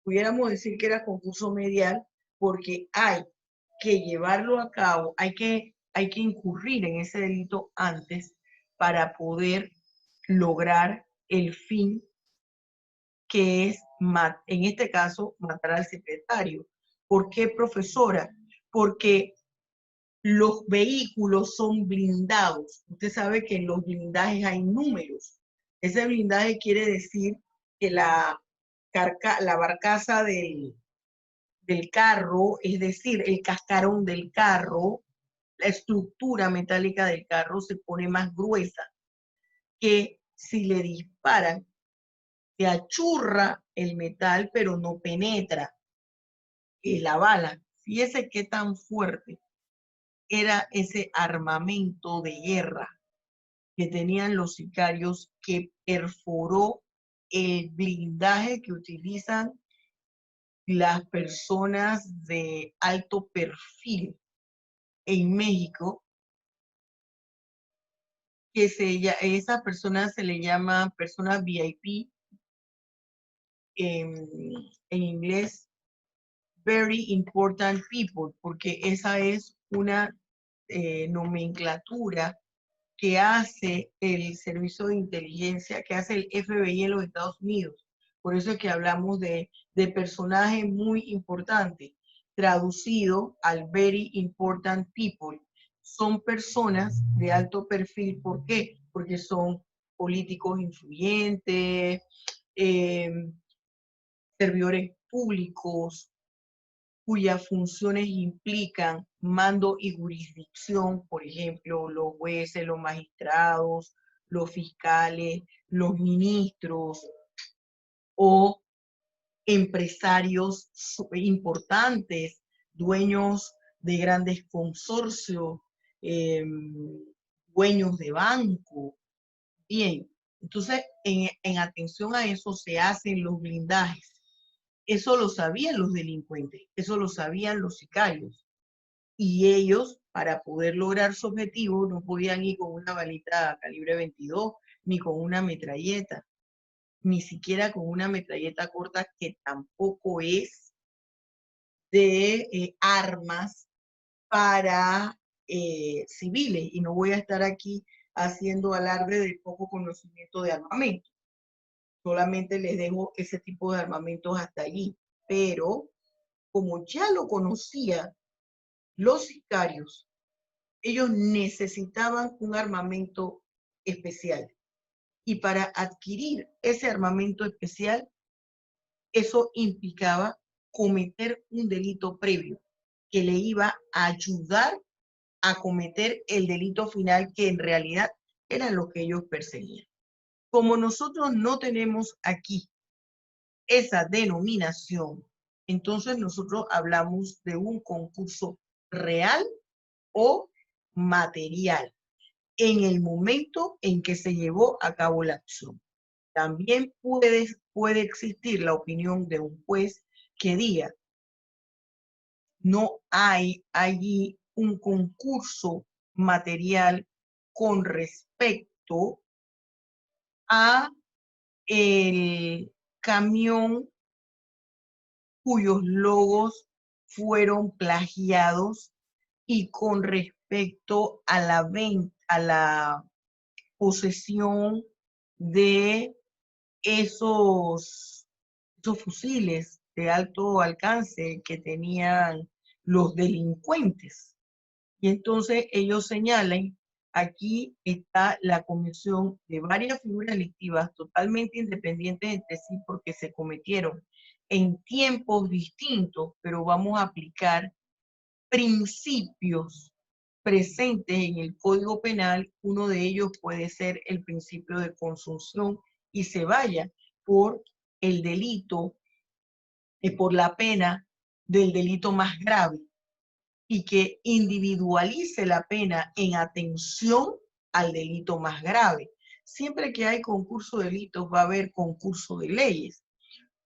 Pudiéramos decir que era concurso medial porque hay que llevarlo a cabo, hay que incurrir en ese delito antes para poder lograr el fin que es, en este caso, matar al secretario. ¿Por qué, profesora? Porque los vehículos son blindados. Usted sabe que en los blindajes hay números. Ese blindaje quiere decir que la barcaza del carro, es decir, el cascarón del carro, la estructura metálica del carro se pone más gruesa, que si le disparan, se achurra el metal, pero no penetra la bala. Fíjese qué tan fuerte era ese armamento de guerra que tenían los sicarios, que perforó el blindaje que utilizan las personas de alto perfil en México, que esa persona se le llama persona VIP, en inglés, very important people, porque esa es una nomenclatura que hace el servicio de inteligencia, que hace el FBI en los Estados Unidos. Por eso es que hablamos de personajes muy importantes, traducido al very important people. Son personas de alto perfil. ¿Por qué? Porque son políticos influyentes, servidores públicos, cuyas funciones implican mando y jurisdicción, por ejemplo, los jueces, los magistrados, los fiscales, los ministros o empresarios importantes, dueños de grandes consorcios, dueños de banco. Bien, entonces en atención a eso se hacen los blindajes. Eso lo sabían los delincuentes, eso lo sabían los sicarios. Y ellos, para poder lograr su objetivo, no podían ir con una balita calibre 22, ni con una metralleta, ni siquiera con una metralleta corta, que tampoco es de armas para civiles. Y no voy a estar aquí haciendo alarde de poco conocimiento de armamento. Solamente les dejo ese tipo de armamentos hasta allí. Pero, como ya lo conocían los sicarios, ellos necesitaban un armamento especial. Y para adquirir ese armamento especial, eso implicaba cometer un delito previo que le iba a ayudar a cometer el delito final, que en realidad era lo que ellos perseguían. Como nosotros no tenemos aquí esa denominación, entonces nosotros hablamos de un concurso real o material en el momento en que se llevó a cabo la acción. También puede existir la opinión de un juez que diga: no hay allí un concurso material con respecto a el camión cuyos logos fueron plagiados y con respecto a la posesión de esos fusiles de alto alcance que tenían los delincuentes. Y entonces ellos señalan: aquí está la comisión de varias figuras delictivas totalmente independientes entre sí, porque se cometieron en tiempos distintos, pero vamos a aplicar principios presentes en el Código Penal. Uno de ellos puede ser el principio de consunción, y se vaya por el delito, por la pena del delito más grave, y que individualice la pena en atención al delito más grave. Siempre que hay concurso de delitos va a haber concurso de leyes,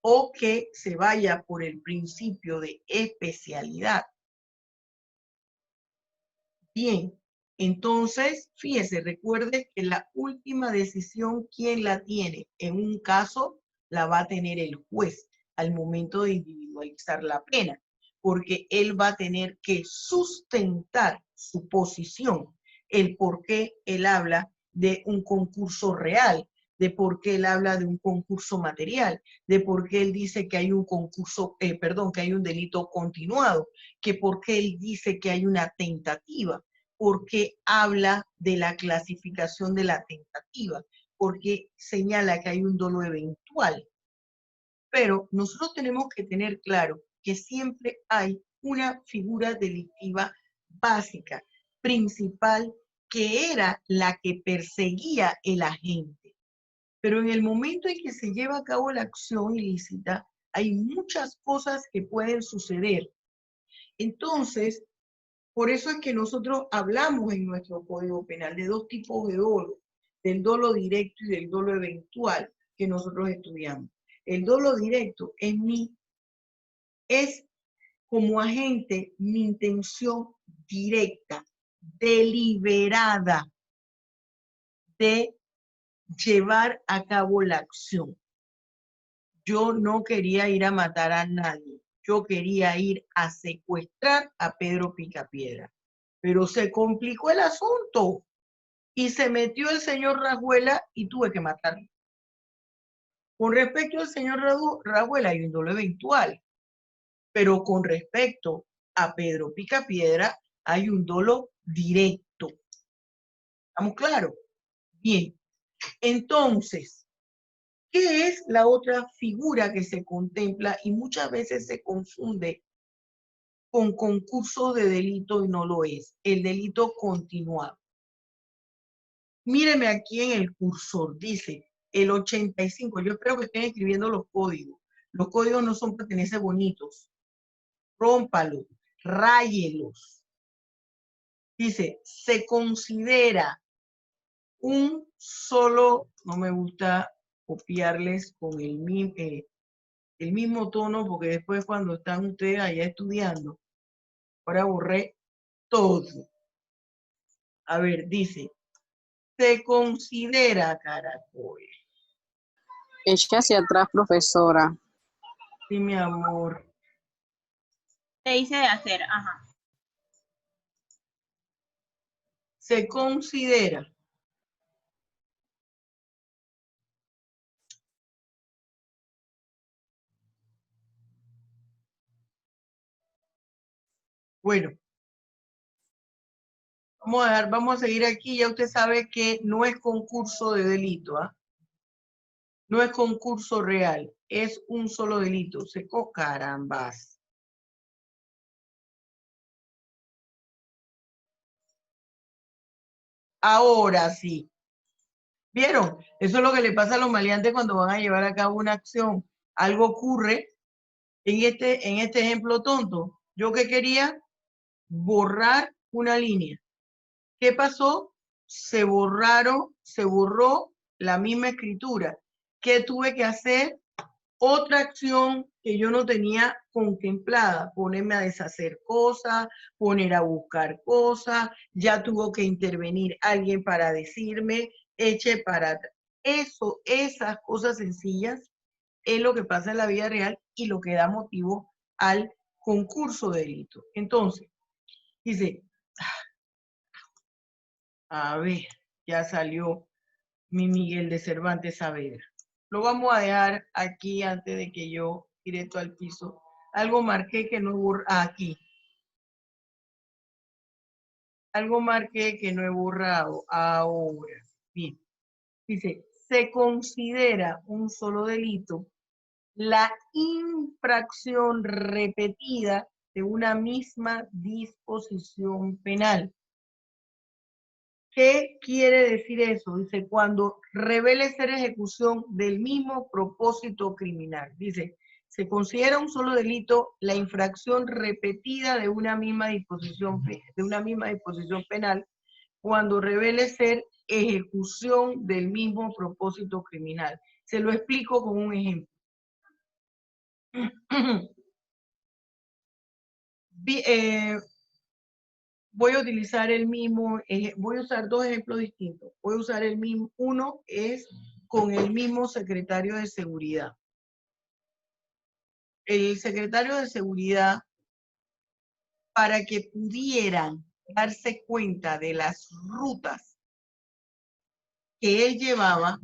o que se vaya por el principio de especialidad. Bien, entonces, fíjese, recuerde que la última decisión, ¿quién la tiene? En un caso, la va a tener el juez al momento de individualizar la pena. porque él va a tener que sustentar su posición, el por qué él habla de un concurso real, de por qué él habla de un concurso material, de por qué él dice que hay un concurso, que hay un delito continuado, que por qué él dice que hay una tentativa, por qué habla de la clasificación de la tentativa, por qué señala que hay un dolo eventual. Pero nosotros tenemos que tener claro que siempre hay una figura delictiva básica, principal, que era la que perseguía el agente. Pero en el momento en que se lleva a cabo la acción ilícita, hay muchas cosas que pueden suceder. Entonces, por eso es que nosotros hablamos en nuestro Código Penal de dos tipos de dolo, del dolo directo y del dolo eventual que nosotros estudiamos. El dolo directo es como agente mi intención directa, deliberada de llevar a cabo la acción. Yo no quería ir a matar a nadie. Yo quería ir a secuestrar a Pedro Picapiedra. Pero se complicó el asunto y se metió el señor Rajuela y tuve que matarlo. Con respecto al señor Rajuela hay un dolo eventual, pero con respecto a Pedro Picapiedra hay un dolo directo. ¿Estamos claros? Bien. Entonces, ¿qué es la otra figura que se contempla y muchas veces se confunde con concursos de delito y no lo es? El delito continuado. Míreme aquí en el cursor, dice el 85. Yo espero que estén escribiendo los códigos. Los códigos no son para tenerse bonitos. Rómpalos, ráyelos. Dice, se considera un solo, no me gusta copiarles con el mismo tono, porque después cuando están ustedes allá estudiando, ahora borré todo. A ver, dice, se considera, caracol. Eche hacia atrás, profesora. Sí, mi amor. Te hice de hacer, ajá. Se considera bueno. Vamos a seguir aquí. Ya usted sabe que no es concurso de delito, ¿ah? No es concurso real, es un solo delito. Carambas. Ahora sí. ¿Vieron? Eso es lo que le pasa a los maleantes cuando van a llevar a cabo una acción. Algo ocurre en este ejemplo tonto. Yo que quería borrar una línea. ¿Qué pasó? Se borró la misma escritura. ¿Qué tuve que hacer? Otra acción que yo no tenía contemplada, ponerme a deshacer cosas, poner a buscar cosas, ya tuvo que intervenir alguien para decirme, eche para atrás. Esas cosas sencillas es lo que pasa en la vida real y lo que da motivo al concurso de delito. Entonces, dice, a ver, ya salió mi Miguel de Cervantes Saavedra. Lo vamos a dejar aquí antes de que yo tire esto al piso. Algo marqué que no he borrado. Aquí. Algo marqué que no he borrado. Ahora. Bien. Dice, se considera un solo delito la infracción repetida de una misma disposición penal. ¿Qué quiere decir eso? Dice, cuando revele ser ejecución del mismo propósito criminal. Dice, se considera un solo delito la infracción repetida de una misma disposición penal cuando revele ser ejecución del mismo propósito criminal. Se lo explico con un ejemplo. Voy a utilizar voy a usar dos ejemplos distintos. Voy a usar el mismo, uno es con el mismo secretario de seguridad. El secretario de seguridad para que pudieran darse cuenta de las rutas que él llevaba.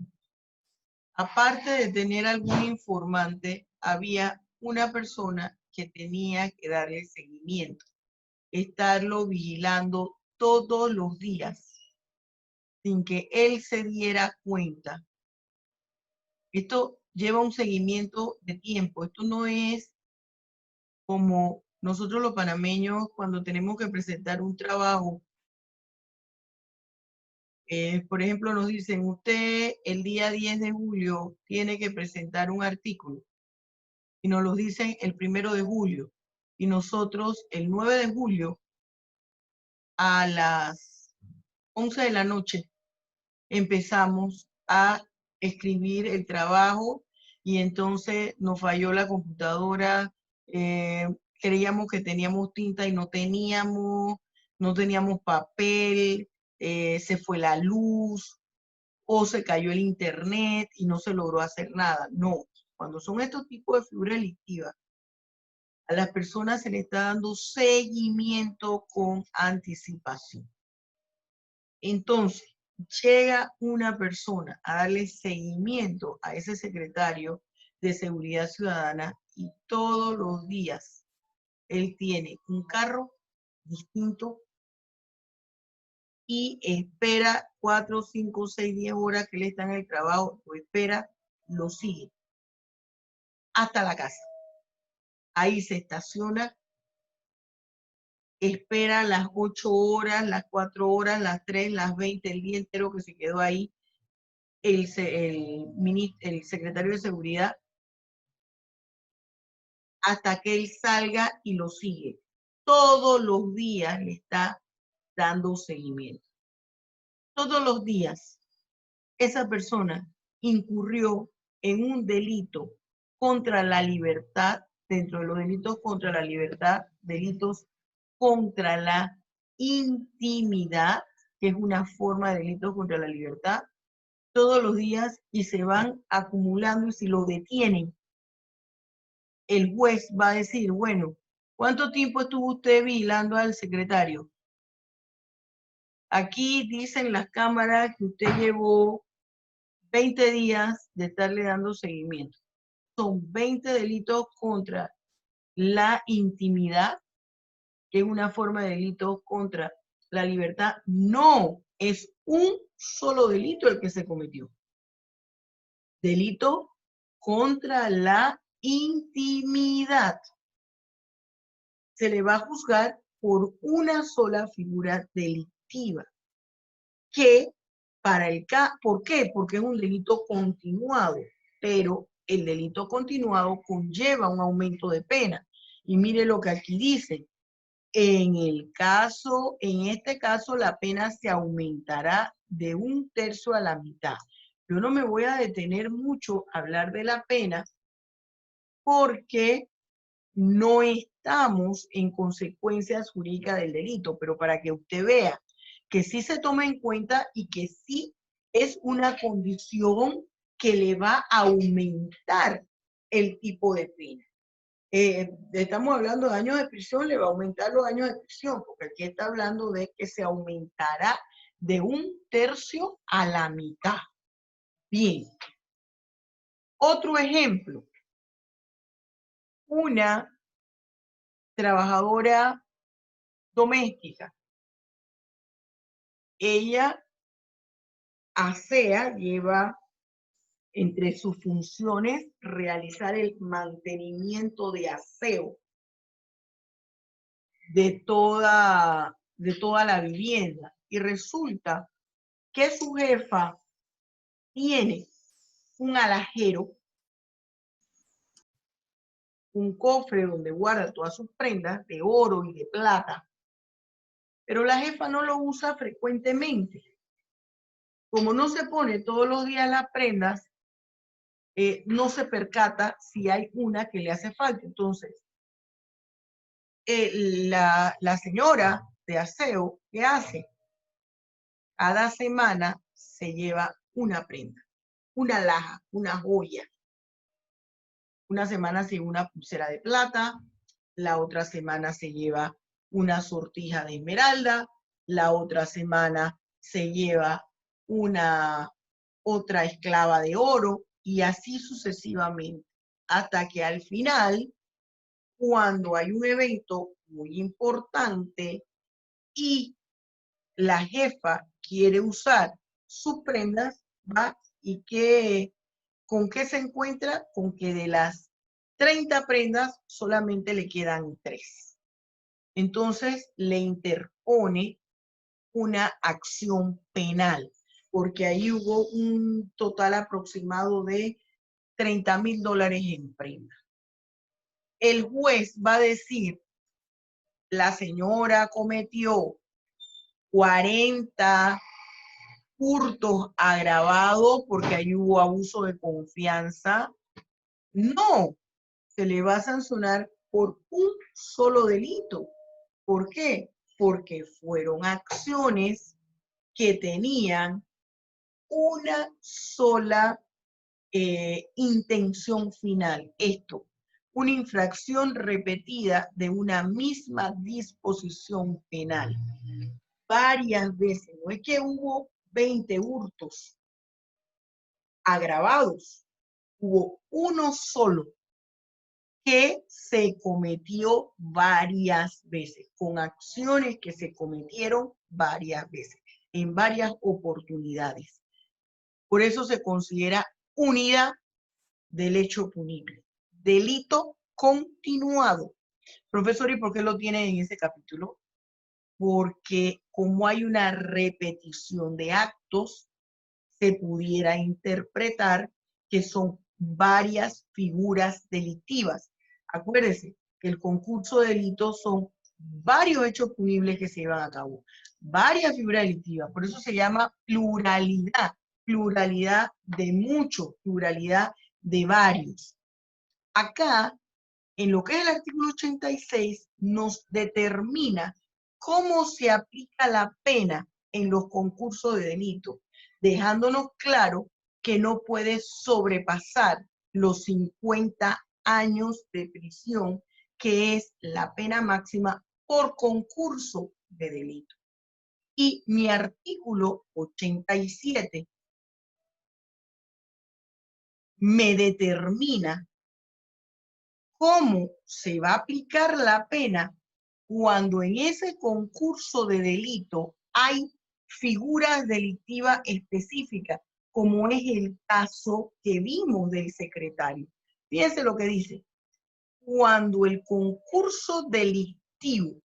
Aparte de tener algún informante, había una persona que tenía que darle seguimiento, estarlo vigilando todos los días, sin que él se diera cuenta. Esto lleva un seguimiento de tiempo. Esto no es como nosotros los panameños cuando tenemos que presentar un trabajo. Por ejemplo, nos dicen, usted el día 10 de julio tiene que presentar un artículo. Y nos lo dicen el 1 de julio. Y nosotros el 9 de julio a las 11 de la noche empezamos a escribir el trabajo y entonces nos falló la computadora. Creíamos que teníamos tinta y no teníamos papel. Se fue la luz o se cayó el internet y no se logró hacer nada. No, cuando son estos tipos de figuras delictivas, a las personas se le está dando seguimiento con anticipación. Entonces, llega una persona a darle seguimiento a ese secretario de Seguridad Ciudadana y todos los días él tiene un carro distinto y espera 4, 5, 6, 10 horas que él está en el trabajo, lo espera, lo sigue hasta la casa. Ahí se estaciona, espera las 8 horas, las 4 horas, las 3, las 20, el día entero que se quedó ahí el secretario de Seguridad hasta que él salga y lo sigue. Todos los días le está dando seguimiento. Todos los días esa persona incurrió en un delito contra la libertad, dentro de los delitos contra la libertad, delitos contra la intimidad, que es una forma de delito contra la libertad, todos los días, y se van acumulando, y si lo detienen, el juez va a decir, bueno, ¿cuánto tiempo estuvo usted vigilando al secretario? Aquí dicen las cámaras que usted llevó 20 días de estarle dando seguimiento. Son 20 delitos contra la intimidad, que es una forma de delito contra la libertad. No, es un solo delito el que se cometió. Delito contra la intimidad. Se le va a juzgar por una sola figura delictiva. ¿Por qué? Porque es un delito continuado, pero el delito continuado conlleva un aumento de pena. Y mire lo que aquí dice. En este caso, la pena se aumentará de 1/3 a la mitad. Yo no me voy a detener mucho a hablar de la pena porque no estamos en consecuencias jurídicas del delito, pero para que usted vea que sí se toma en cuenta y que sí es una condición que le va a aumentar el tipo de pena. Estamos hablando de años de prisión, le va a aumentar los años de prisión, porque aquí está hablando de que se aumentará de 1/3 a la mitad. Bien. Otro ejemplo. Una trabajadora doméstica. Ella asea, lleva entre sus funciones realizar el mantenimiento de aseo de toda la vivienda. Y resulta que su jefa tiene un alajero, un cofre donde guarda todas sus prendas de oro y de plata, pero la jefa no lo usa frecuentemente. Como no se pone todos los días las prendas, no se percata si hay una que le hace falta. Entonces, la señora de aseo, ¿qué hace? Cada semana se lleva una prenda, una alhaja, una joya. Una semana se lleva una pulsera de plata, la otra semana se lleva una sortija de esmeralda, la otra semana se lleva otra esclava de oro, y así sucesivamente, hasta que al final, cuando hay un evento muy importante y la jefa quiere usar sus prendas, va y ¿con qué se encuentra? Con que de las 30 prendas solamente le quedan 3. Entonces le interpone una acción penal, porque ahí hubo un total aproximado de $30,000 en prenda. El juez va a decir, la señora cometió 40 hurtos agravados porque ahí hubo abuso de confianza. No, se le va a sancionar por un solo delito. ¿Por qué? Porque fueron acciones que tenían una sola intención final. Esto, una infracción repetida de una misma disposición penal. Varias veces. No es que hubo 20 hurtos agravados. Hubo uno solo que se cometió varias veces, con acciones que se cometieron varias veces, en varias oportunidades. Por eso se considera unidad del hecho punible. Delito continuado. Profesor, ¿y por qué lo tiene en ese capítulo? Porque como hay una repetición de actos, se pudiera interpretar que son varias figuras delictivas. Acuérdense que el concurso de delitos son varios hechos punibles que se llevan a cabo, varias figuras delictivas. Por eso se llama pluralidad, pluralidad de muchos, pluralidad de varios. Acá, en lo que es el artículo 86, nos determina cómo se aplica la pena en los concursos de delito, dejándonos claro que no puede sobrepasar los 50 años de prisión, que es la pena máxima por concurso de delito. Y mi artículo 87 me determina cómo se va a aplicar la pena cuando en ese concurso de delito hay figuras delictivas específicas, como es el caso que vimos del secretario. Fíjense lo que dice. Cuando el concurso delictivo,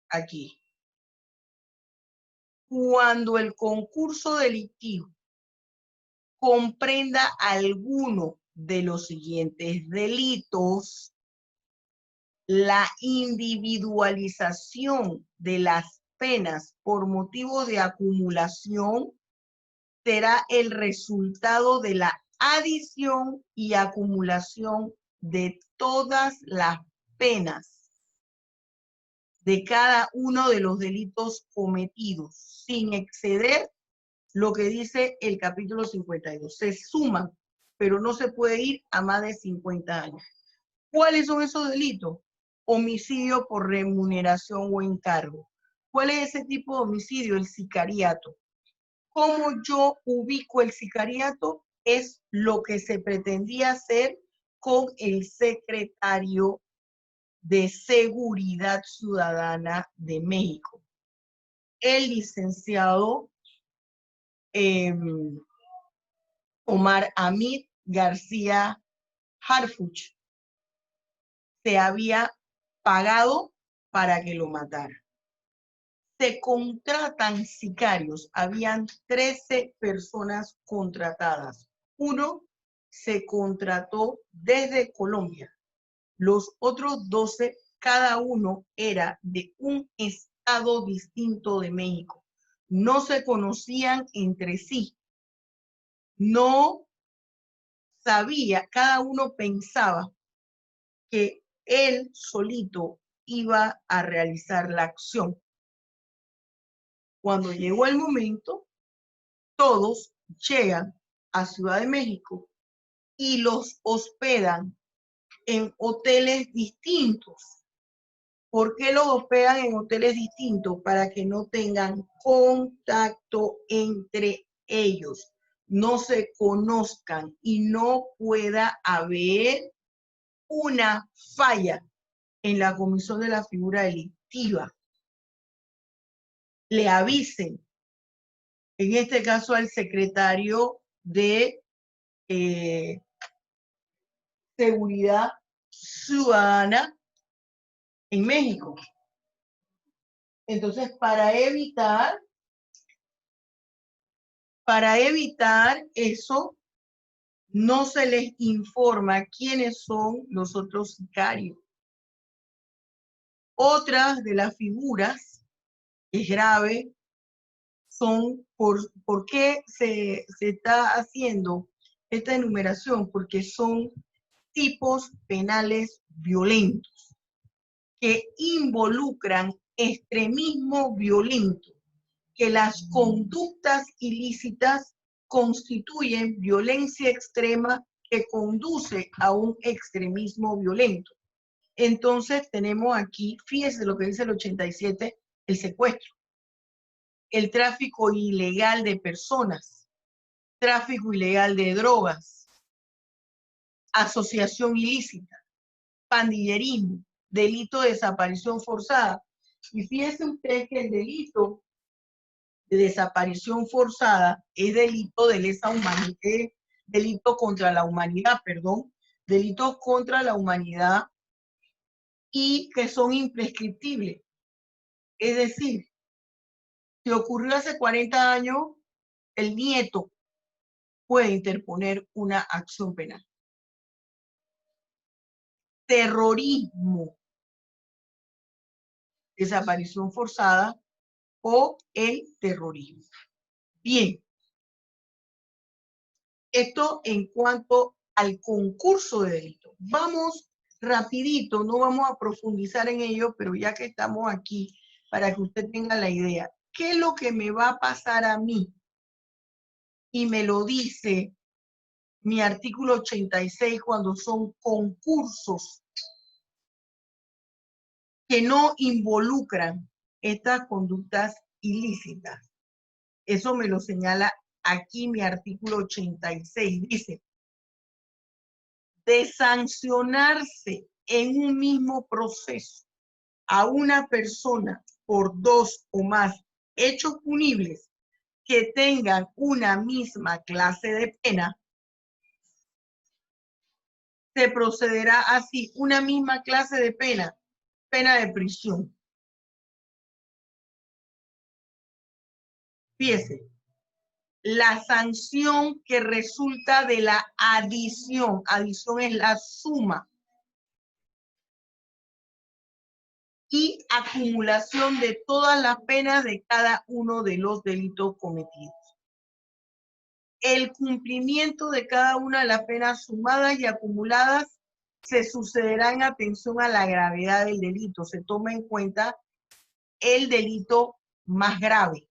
aquí, cuando el concurso delictivo comprenda alguno de los siguientes delitos, la individualización de las penas por motivo de acumulación será el resultado de la adición y acumulación de todas las penas de cada uno de los delitos cometidos, sin exceder lo que dice el capítulo 52. Se suman, pero no se puede ir a más de 50 años. ¿Cuáles son esos delitos? Homicidio por remuneración o encargo. ¿Cuál es ese tipo de homicidio? El sicariato. ¿Cómo yo ubico el sicariato? Es lo que se pretendía hacer con el secretario de Seguridad Ciudadana de México, el licenciado Omar Hamid García Harfuch. Se había pagado para que lo matara. Se contratan sicarios. Habían 13 personas contratadas. Uno se contrató desde Colombia. Los otros 12, cada uno era de un estado distinto de México. No se conocían entre sí. No sabía, cada uno pensaba que él solito iba a realizar la acción. Cuando llegó el momento, todos llegan a Ciudad de México y los hospedan en hoteles distintos. ¿Por qué los hospedan en hoteles distintos? Para que no tengan contacto entre ellos, no se conozcan y no pueda haber una falla en la comisión de la figura delictiva. Le avisen, en este caso al secretario de Seguridad Ciudadana en México. Entonces, para evitar eso, no se les informa quiénes son los otros sicarios. Otras de las figuras, es grave, son por qué se está haciendo esta enumeración, porque son tipos penales violentos que involucran extremismo violento, que las conductas ilícitas constituyen violencia extrema que conduce a un extremismo violento. Entonces tenemos aquí, fíjese lo que dice el 87, el secuestro, el tráfico ilegal de personas, tráfico ilegal de drogas, asociación ilícita, pandillerismo, delito de desaparición forzada. Y fíjese usted que el delito de desaparición forzada es delito de lesa humanidad, delito contra la humanidad, perdón, delitos contra la humanidad y que son imprescriptibles. Es decir, si ocurrió hace 40 años, el nieto puede interponer una acción penal. Terrorismo, desaparición forzada o el terrorismo. Bien, esto en cuanto al concurso de delito. Vamos rapidito, no vamos a profundizar en ello, pero ya que estamos aquí, para que usted tenga la idea, ¿qué es lo que me va a pasar a mí? Y me lo dice mi artículo 86 cuando son concursos que no involucran estas conductas ilícitas. Eso me lo señala aquí mi artículo 86. Dice, de sancionarse en un mismo proceso a una persona por 2 o más hechos punibles que tengan una misma clase de pena, se procederá así, una misma clase de pena, pena de prisión. Fíjese, la sanción que resulta de la adición es la suma y acumulación de todas las penas de cada uno de los delitos cometidos. El cumplimiento de cada una de las penas sumadas y acumuladas se sucederá en atención a la gravedad del delito. Se toma en cuenta el delito más grave.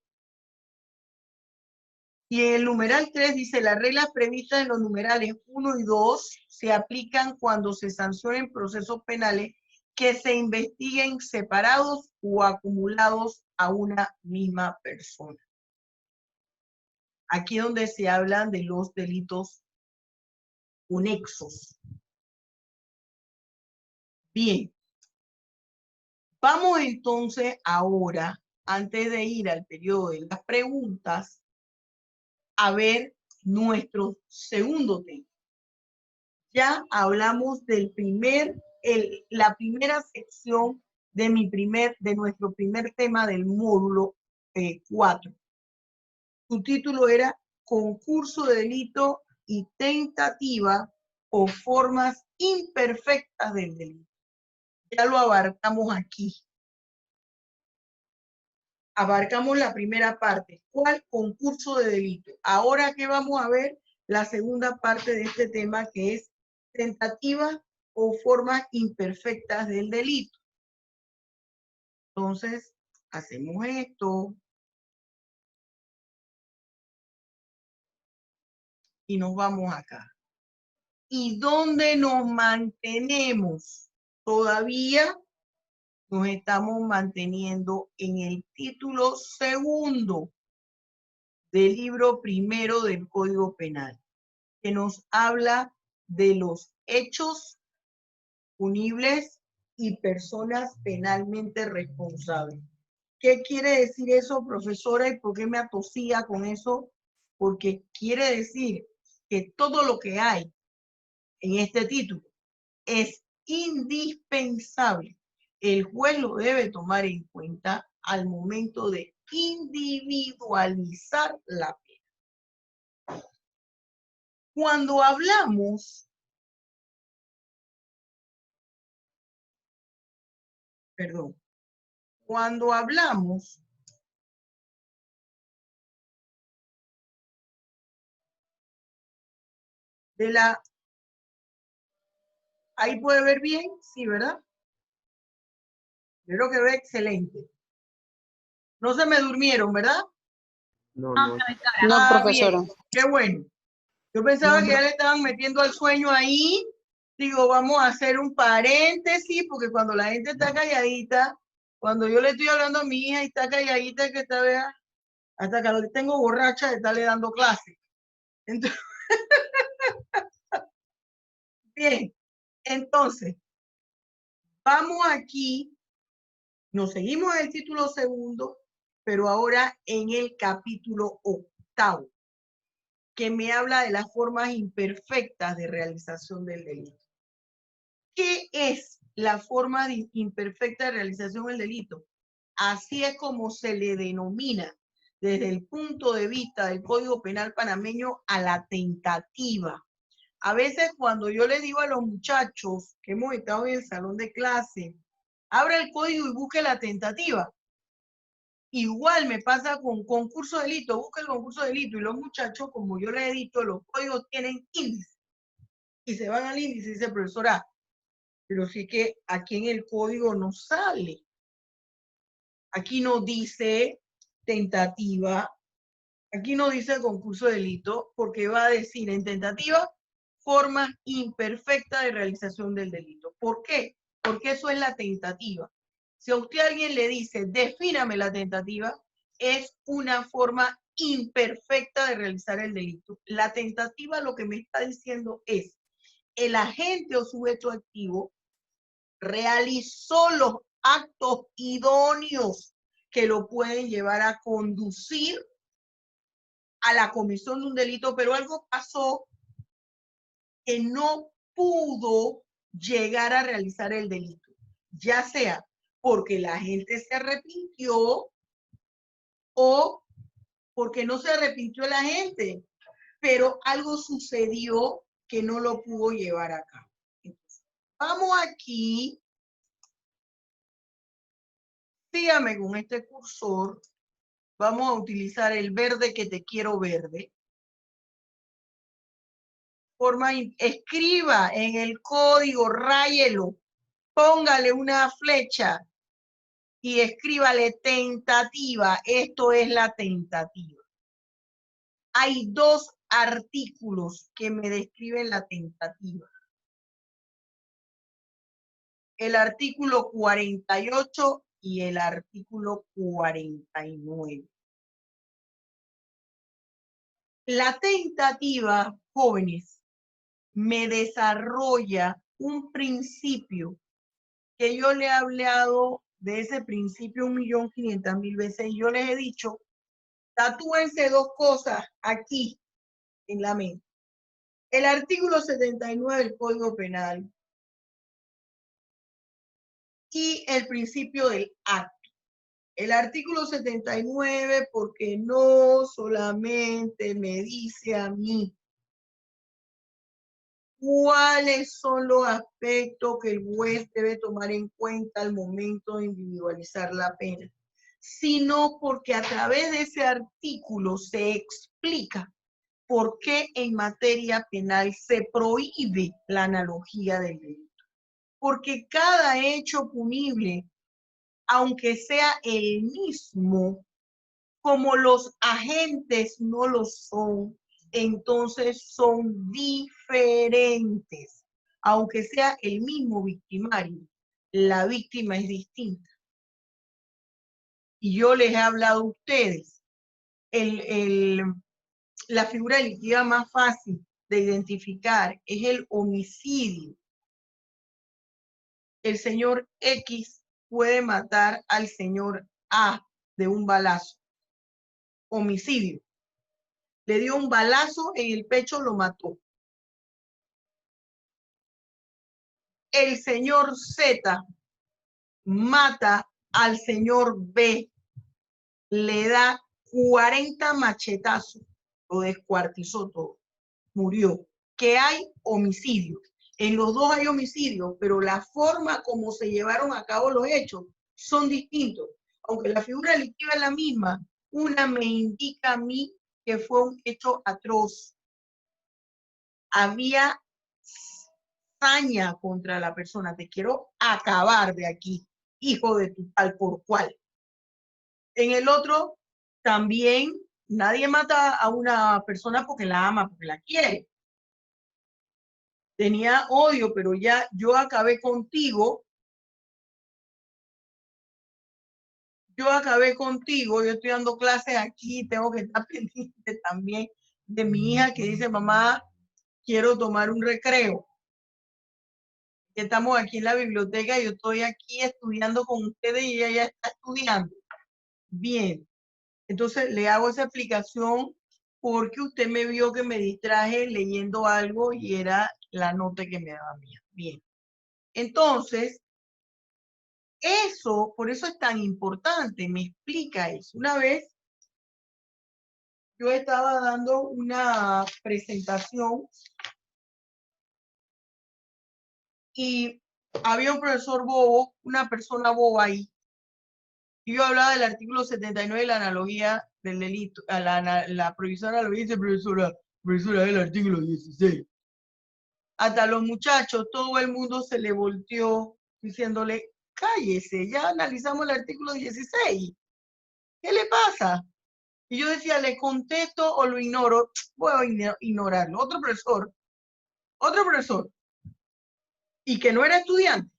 Y en el numeral 3 dice, las reglas previstas en los numerales 1 y 2 se aplican cuando se sancionen procesos penales que se investiguen separados o acumulados a una misma persona. Aquí es donde se hablan de los delitos conexos. Bien. Vamos entonces ahora, antes de ir al periodo de las preguntas, a ver nuestro segundo tema. Ya hablamos del la primera sección de nuestro primer tema del módulo 4. Su título era Concurso de delito y tentativa o formas imperfectas del delito. Ya lo abarcamos aquí. Abarcamos la primera parte. ¿Cuál? Concurso de delito. Ahora que vamos a ver la segunda parte de este tema, que es tentativa o formas imperfectas del delito. Entonces, hacemos esto. Y nos vamos acá. ¿Y dónde nos mantenemos? Todavía nos estamos manteniendo en el título segundo del libro primero del Código Penal, que nos habla de los hechos punibles y personas penalmente responsables. ¿Qué quiere decir eso, profesora? ¿Y por qué me atosía con eso? Porque quiere decir que todo lo que hay en este título es indispensable. El juez lo debe tomar en cuenta al momento de individualizar la pena. Cuando hablamos, cuando hablamos de la... Ahí puede ver bien, sí, ¿verdad? Yo creo que ve excelente. No se me durmieron, ¿verdad? No, No, Bien, profesora. qué bueno. Yo pensaba que ya le estaban metiendo al sueño ahí. Digo, vamos a hacer un paréntesis, porque cuando la gente está calladita, cuando yo le estoy hablando a mi hija y está calladita, que está, vea, hasta que lo tengo borracha de estarle dando clase. Entonces, bien, entonces, vamos aquí, nos seguimos en el título segundo, pero ahora en el capítulo octavo, que me habla de las formas imperfectas de realización del delito. ¿Qué es la forma imperfecta de realización del delito? Así es como se le denomina desde el punto de vista del Código Penal panameño a la tentativa. A veces cuando yo le digo a los muchachos que hemos estado en el salón de clase, abra el código y busque la tentativa. Igual me pasa con concurso de delito, busca el concurso de delito y los muchachos, como yo les he dicho, los códigos tienen índice. Y se van al índice y dice, profesora, pero sí que aquí en el código no sale. Aquí no dice tentativa, aquí no dice concurso de delito, porque va a decir en tentativa forma imperfecta de realización del delito. ¿Por qué? Porque eso es la tentativa. Si a usted alguien le dice, defíname la tentativa, es una forma imperfecta de realizar el delito. La tentativa lo que me está diciendo es, el agente o sujeto activo realizó los actos idóneos que lo pueden llevar a conducir a la comisión de un delito, pero algo pasó que no pudo llegar a realizar el delito, ya sea porque la gente se arrepintió o porque no se arrepintió la gente, pero algo sucedió que no lo pudo llevar a cabo. Entonces, vamos aquí, sígame con este cursor, vamos a utilizar el verde que te quiero verde. Escriba en el código, ráyelo, póngale una flecha y escríbale tentativa. Esto es la tentativa. Hay dos artículos que me describen la tentativa. El artículo 48 y el artículo 49. La tentativa, jóvenes, me desarrolla un principio que yo le he hablado de ese principio 1.500.000 veces y yo les he dicho, tatúense dos cosas aquí en la mente. El artículo 79 del Código Penal y el principio del acto. El artículo 79 porque no solamente me dice a mí cuáles son los aspectos que el juez debe tomar en cuenta al momento de individualizar la pena, sino porque a través de ese artículo se explica por qué en materia penal se prohíbe la analogía del delito. Porque cada hecho punible, aunque sea el mismo, como los agentes no lo son, entonces son diferentes. Aunque sea el mismo victimario, la víctima es distinta. Y yo les he hablado a ustedes, la figura delictiva más fácil de identificar es el homicidio. El señor X puede matar al señor A de un balazo. Homicidio. Le dio un balazo en el pecho, lo mató. El señor Z mata al señor B, le da 40 machetazos, lo descuartizó todo, murió. Que hay homicidio. En los dos hay homicidio, pero la forma como se llevaron a cabo los hechos son distintos. Aunque la figura delictiva es la misma, una me indica a mí que fue un hecho atroz. Había saña contra la persona. Te quiero acabar de aquí, hijo de tu tal por cual. En el otro, también nadie mata a una persona porque la ama, porque la quiere. Tenía odio, pero ya yo acabé contigo. Yo estoy dando clases aquí, tengo que estar pendiente también de mi hija que dice, mamá, quiero tomar un recreo. Estamos aquí en la biblioteca, yo estoy aquí estudiando con ustedes y ella ya está estudiando. Bien, entonces le hago esa explicación porque usted me vio que me distraje leyendo algo y era la nota que me daba mía. Bien, entonces, eso, por eso es tan importante, me explica eso. Una vez yo estaba dando una presentación y había un profesor bobo, una persona boba ahí. Y yo hablaba del artículo 79 de la analogía del delito, a la prohibición de la analogía, dice profesora del artículo 16. Hasta los muchachos, todo el mundo se le volteó diciéndole, cállese, ya analizamos el artículo 16. ¿Qué le pasa? Y yo decía, ¿le contesto o lo ignoro? Voy a ignorarlo. Otro profesor, y que no era estudiante.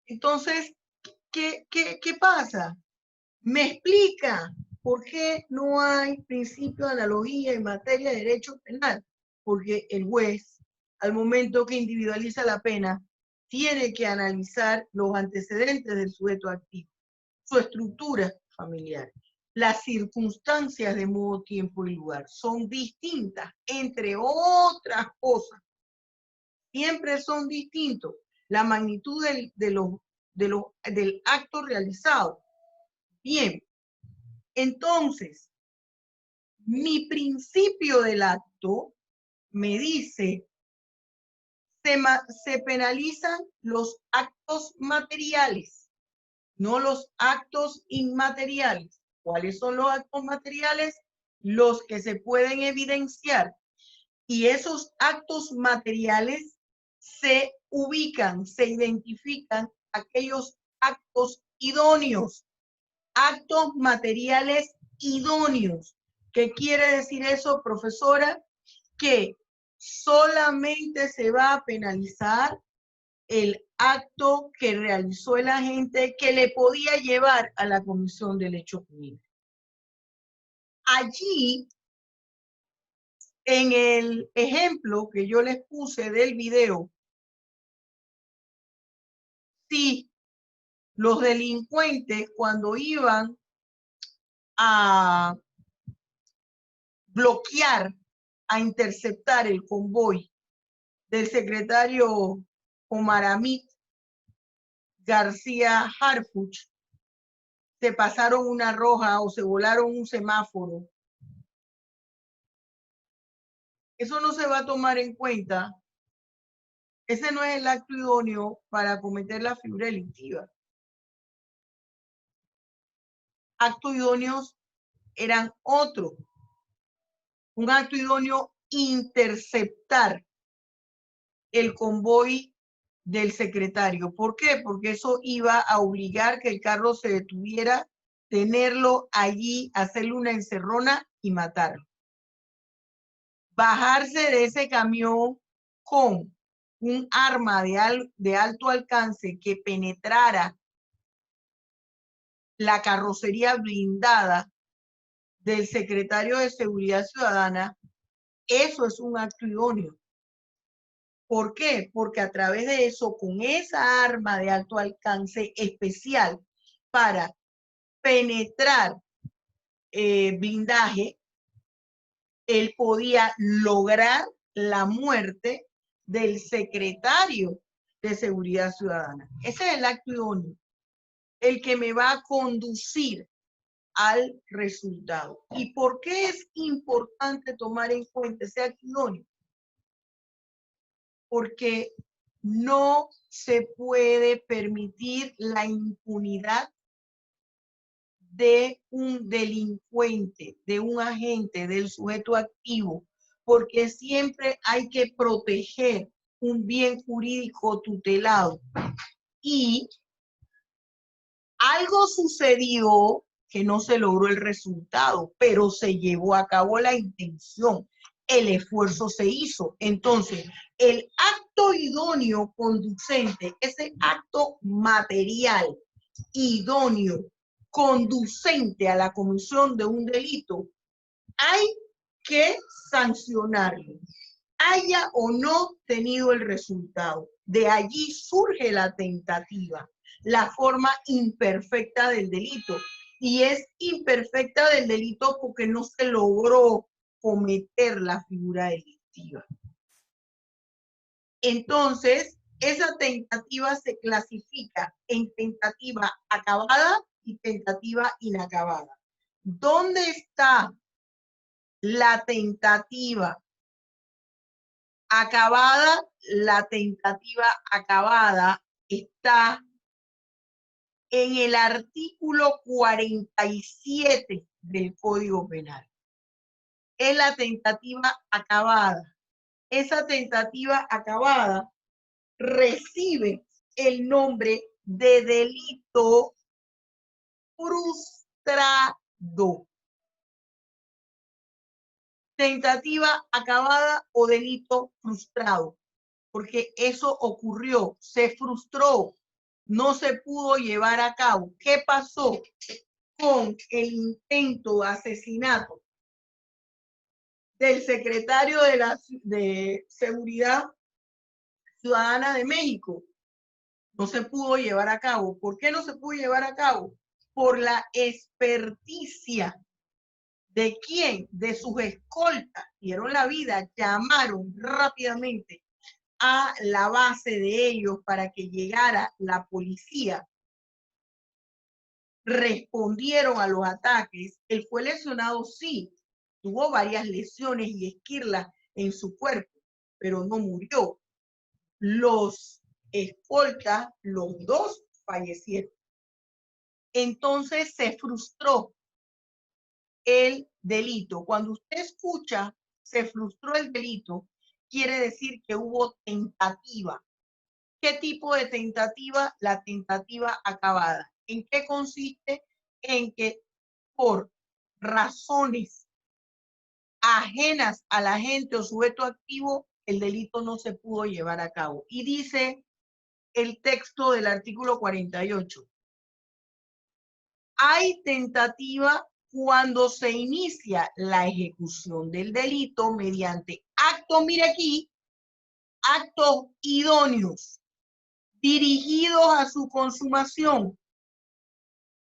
Entonces, ¿qué pasa? Me explica por qué no hay principio de analogía en materia de derecho penal. Porque el juez, al momento que individualiza la pena, tiene que analizar los antecedentes del sujeto activo, su estructura familiar. Las circunstancias de modo, tiempo y lugar son distintas, entre otras cosas. Siempre son distintos. La magnitud del acto realizado. Bien, entonces, mi principio del acto me dice, se penalizan los actos materiales, no los actos inmateriales. ¿Cuáles son los actos materiales? Los que se pueden evidenciar. Y esos actos materiales se ubican, se identifican aquellos actos idóneos. Actos materiales idóneos. ¿Qué quiere decir eso, profesora? Que solamente se va a penalizar el acto que realizó el agente que le podía llevar a la comisión del hecho punible. Allí, en el ejemplo que yo les puse del video, sí, los delincuentes cuando iban a bloquear, a interceptar el convoy del secretario Omar Hamid García Harfuch, se pasaron una roja o se volaron un semáforo. Eso no se va a tomar en cuenta. Ese no es el acto idóneo para cometer la figura delictiva. Actos idóneos eran otros. Un acto idóneo, interceptar el convoy del secretario. ¿Por qué? Porque eso iba a obligar que el carro se detuviera, tenerlo allí, hacerle una encerrona y matarlo. bajarse de ese camión con un arma de alto alcance que penetrara la carrocería blindada del secretario de Seguridad Ciudadana, eso es un acto idóneo. ¿Por qué? Porque a través de eso, con esa arma de alto alcance especial para penetrar blindaje, él podía lograr la muerte del secretario de Seguridad Ciudadana. Ese es el acto idóneo, el que me va a conducir al resultado. ¿Y por qué es importante tomar en cuenta ese acto idóneo? Porque no se puede permitir la impunidad de un delincuente, de un agente, del sujeto activo, porque siempre hay que proteger un bien jurídico tutelado. Y algo sucedió que no se logró el resultado, pero se llevó a cabo la intención. El esfuerzo se hizo. Entonces, el acto idóneo conducente, ese acto material idóneo conducente a la comisión de un delito, hay que sancionarlo, haya o no tenido el resultado. De allí surge la tentativa, la forma imperfecta del delito. Y es imperfecta del delito porque no se logró cometer la figura delictiva. Entonces, esa tentativa se clasifica en tentativa acabada y tentativa inacabada. ¿Dónde está la tentativa acabada? La tentativa acabada está en el artículo 47 del Código Penal. Es la tentativa acabada. Esa tentativa acabada recibe el nombre de delito frustrado. Tentativa acabada o delito frustrado, porque eso ocurrió, se frustró, no se pudo llevar a cabo. ¿Qué pasó con el intento de asesinato del secretario de Seguridad Ciudadana de México? No se pudo llevar a cabo. ¿Por qué no se pudo llevar a cabo? Por la experticia de quién, de sus escoltas, dieron la vida, llamaron rápidamente a la base de ellos para que llegara la policía. Respondieron a los ataques. Él fue lesionado, sí, tuvo varias lesiones y esquirlas en su cuerpo, pero no murió. Los escoltas, los dos fallecieron. Entonces se frustró el delito. Cuando usted escucha se frustró el delito, quiere decir que hubo tentativa. ¿Qué tipo de tentativa? La tentativa acabada. ¿En qué consiste? En que por razones ajenas al agente o sujeto activo, el delito no se pudo llevar a cabo. Y dice el texto del artículo 48. Hay tentativa cuando se inicia la ejecución del delito mediante actos, mire aquí, actos idóneos dirigidos a su consumación,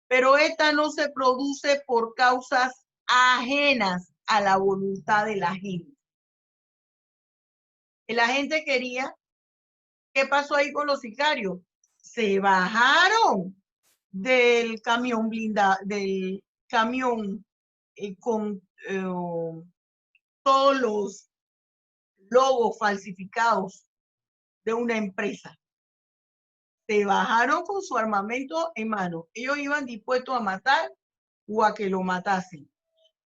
pero esta no se produce por causas ajenas a la voluntad del agente. El agente quería, ¿qué pasó ahí con los sicarios? Se bajaron del camión blindado, del camión con todos los logos falsificados de una empresa. Se bajaron con su armamento en mano. Ellos iban dispuestos a matar o a que lo matasen.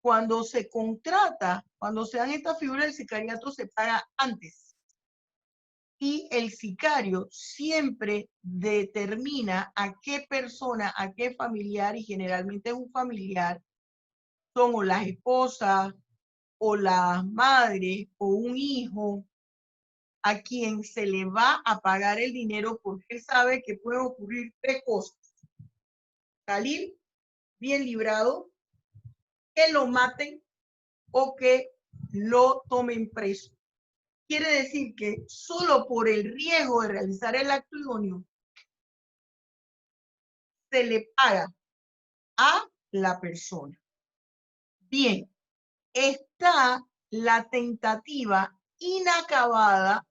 Cuando se contrata, cuando se dan estas figuras del sicariato, se paga antes. Y el sicario siempre determina a qué persona, a qué familiar, y generalmente es un familiar, son o las esposas o la madre o un hijo a quien se le va a pagar el dinero porque él sabe que pueden ocurrir tres cosas. Salir bien librado, que lo maten o que lo tomen preso. Quiere decir que solo por el riesgo de realizar el acto idóneo se le paga a la persona. Bien, está la tentativa inacabada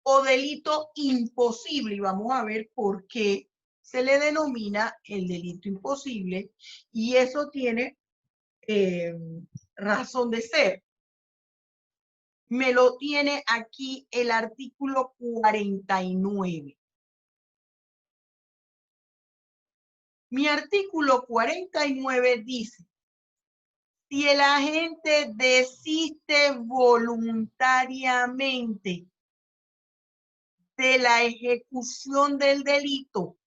o delito imposible, y vamos a ver por qué se le denomina el delito imposible, y eso tiene razón de ser. Me lo tiene aquí el artículo 49. Mi artículo 49 dice: si el agente desiste voluntariamente de la ejecución del delito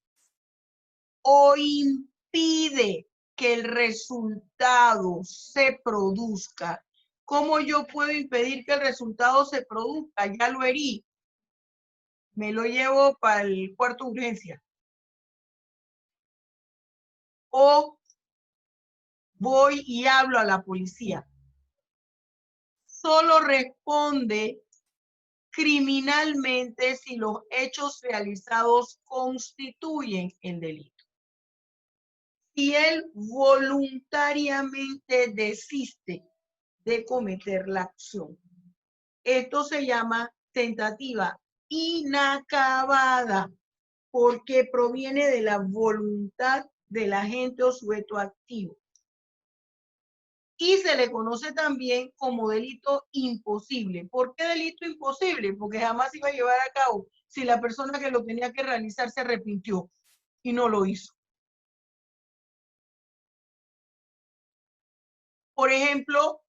o impide que el resultado se produzca. ¿Cómo yo puedo impedir que el resultado se produzca? Ya lo herí. Me lo llevo para el cuarto de urgencia. O voy y hablo a la policía. Solo responde criminalmente si los hechos realizados constituyen el delito. Si él voluntariamente desiste de cometer la acción, esto se llama tentativa inacabada porque proviene de la voluntad del agente o sujeto activo. Y se le conoce también como delito imposible. ¿Por qué delito imposible? Porque jamás se iba a llevar a cabo si la persona que lo tenía que realizar se arrepintió y no lo hizo. Por ejemplo,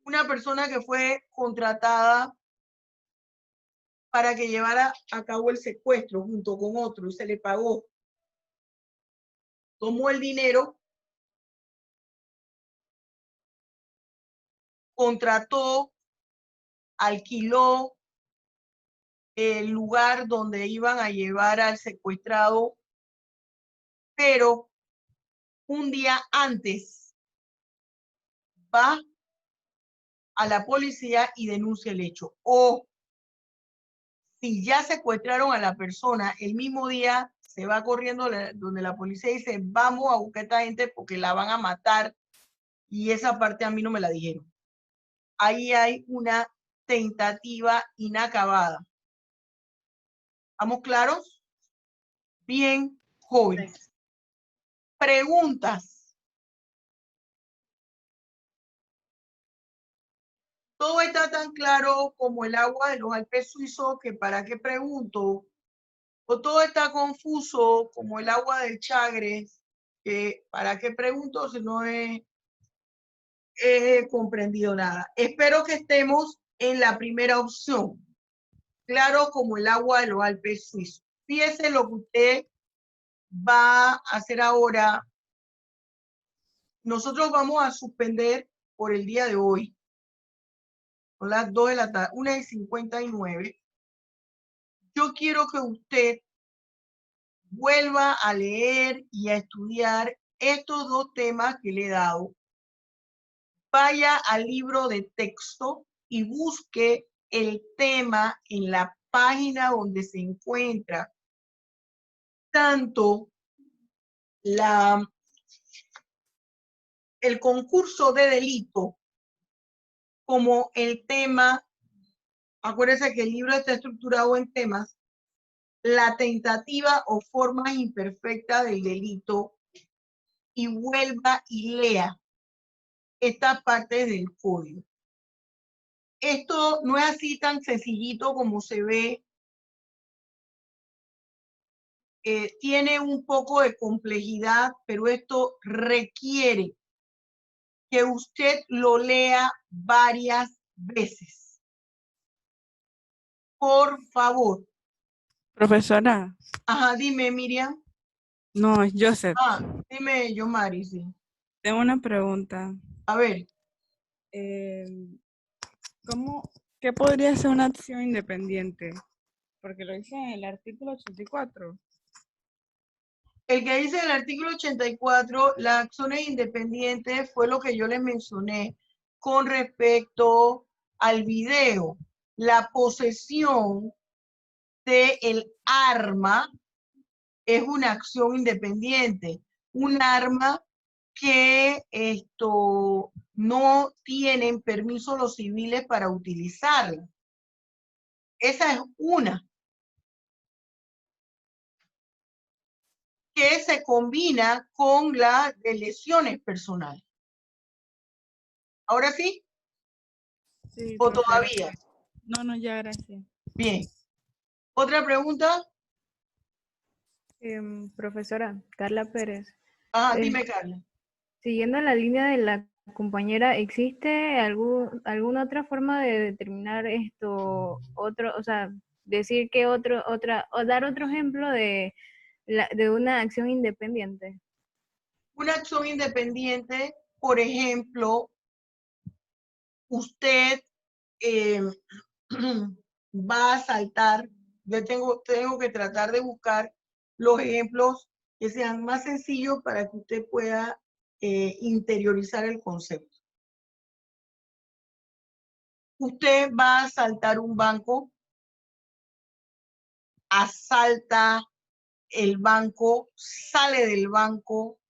una persona que fue contratada para que llevara a cabo el secuestro junto con otro y se le pagó. Tomó el dinero, contrató, alquiló el lugar donde iban a llevar al secuestrado, pero un día antes va a la policía y denuncia el hecho. O si ya secuestraron a la persona, el mismo día se va corriendo donde la policía dice: vamos a buscar a esta gente porque la van a matar, y esa parte a mí no me la dijeron. Ahí hay una tentativa inacabada. ¿Estamos claros? Bien, jóvenes. Preguntas. Todo está tan claro como el agua de los Alpes suizos que para qué pregunto. O todo está confuso como el agua del Chagres que para qué pregunto si no he comprendido nada. Espero que estemos en la primera opción. Claro como el agua de los Alpes suizos. Fíjese lo que usted va a hacer ahora. Nosotros vamos a suspender por el día de hoy. Son las 2 de la tarde, 1:59. Yo quiero que usted vuelva a leer y a estudiar estos dos temas que le he dado. Vaya al libro de texto y busque el tema en la página donde se encuentra tanto el concurso de delito como el tema. Acuérdense que el libro está estructurado en temas: la tentativa o forma imperfecta del delito, y vuelva y lea esta parte del código. Esto no es así tan sencillito como se ve. Tiene un poco de complejidad, pero esto requiere que usted lo lea varias veces. Por favor. Profesora. Ajá, dime, Miriam. No, es Joseph. Dime, Yomari, sí. Tengo una pregunta. A ver. ¿Qué podría ser una acción independiente? Porque lo dice en el artículo 84. El que dice en el artículo 84, las acciones independientes fue lo que yo les mencioné con respecto al video. La posesión del arma es una acción independiente. Un arma que no tienen permiso los civiles para utilizarla. Esa es una. Que se combina con la de lesiones personales. ¿Ahora sí? Sí, ¿O profe, todavía? No, ya, gracias. Bien. ¿Otra pregunta? Profesora Carla Pérez. Dime, Carla. Siguiendo la línea de la compañera, ¿existe alguna otra forma de determinar esto, o sea, decir que o dar otro ejemplo de una acción independiente? Una acción independiente, por ejemplo, usted va a saltar. Yo tengo que tratar de buscar los ejemplos que sean más sencillos para que usted pueda interiorizar el concepto. Usted va a asaltar un banco, asalta el banco, sale del banco.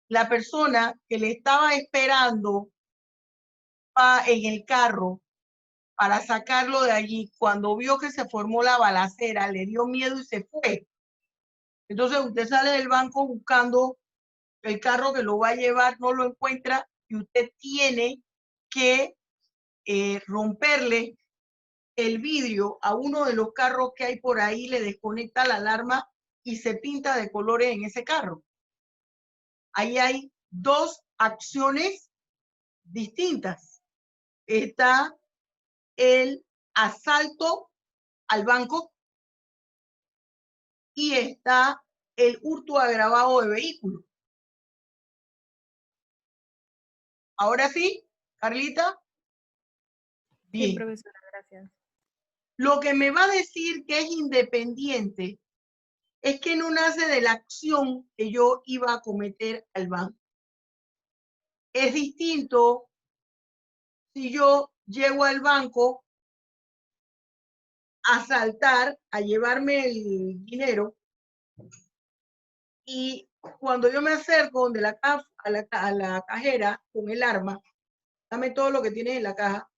La persona que le estaba esperando en el carro para sacarlo de allí, cuando vio que se formó la balacera, le dio miedo y se fue. Entonces usted sale del banco buscando el carro que lo va a llevar, no lo encuentra y usted tiene que romperle el vidrio a uno de los carros que hay por ahí, le desconecta la alarma y se pinta de colores en ese carro. Ahí hay dos acciones distintas. Está el asalto al banco y está el hurto agravado de vehículos. ¿Ahora sí, Carlita? Bien. Sí, profesora, gracias. Lo que me va a decir que es independiente es que no nace de la acción que yo iba a cometer al banco. Es distinto si yo llego al banco a asaltar, a llevarme el dinero, y cuando yo me acerco donde a la cajera con el arma, dame todo lo que tienes en la caja,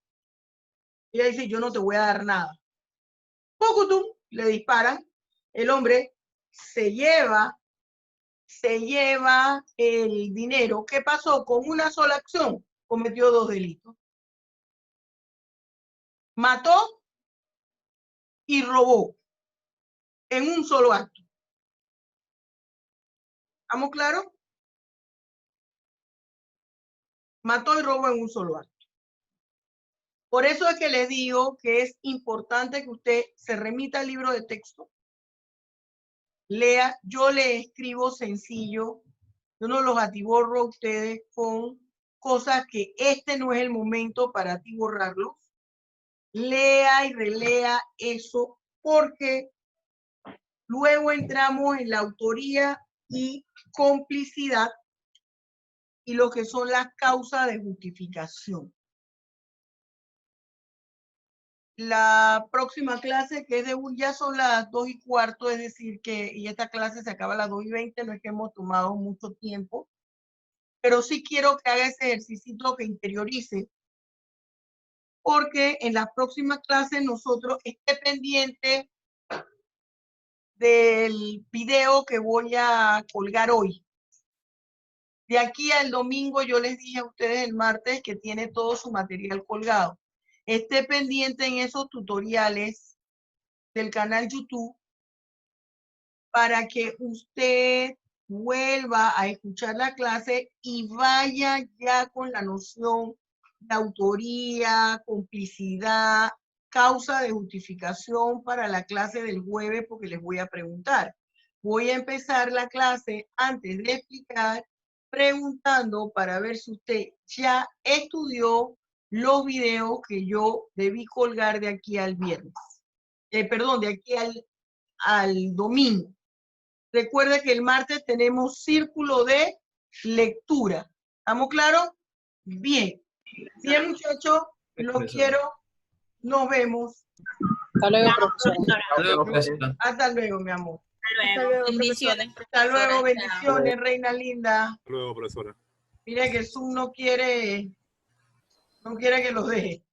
ella dice, yo no te voy a dar nada. ¡Pucutum! Le disparan, el hombre se lleva el dinero. ¿Qué pasó? Con una sola acción cometió dos delitos. Mató y robó en un solo acto. ¿Estamos claros? Mató y robó en un solo acto. Por eso es que les digo que es importante que usted se remita al libro de texto, lea. Yo le escribo sencillo, yo no los atiborro a ustedes con cosas que este no es el momento para atiborrarlos. Lea y relea eso, porque luego entramos en la autoría y complicidad y lo que son las causas de justificación. La próxima clase, que es ya son las 2:15, es decir que, y esta clase se acaba a las 2:20, no es que hemos tomado mucho tiempo, pero sí quiero que haga ese ejercicio, que interiorice, porque en las próximas clases nosotros esté pendiente del video que voy a colgar hoy. De aquí al domingo, yo les dije a ustedes el martes que tiene todo su material colgado. Esté pendiente en esos tutoriales del canal YouTube para que usted vuelva a escuchar la clase y vaya ya con la noción de autoría, complicidad, causa de justificación para la clase del jueves, porque les voy a preguntar. Voy a empezar la clase antes de explicar preguntando para ver si usted ya estudió los videos que yo debí colgar de aquí al viernes. Perdón, de aquí al domingo. Recuerde que el martes tenemos círculo de lectura. ¿Estamos claros? Bien. Bien, muchachos, los quiero. Nos vemos. Hasta luego, profesora. Hasta luego, profesora. Hasta luego, mi amor. Hasta luego. Bendiciones. Hasta luego, bendiciones, reina linda. Hasta luego, profesora. Mira que Zoom no quiere que los deje.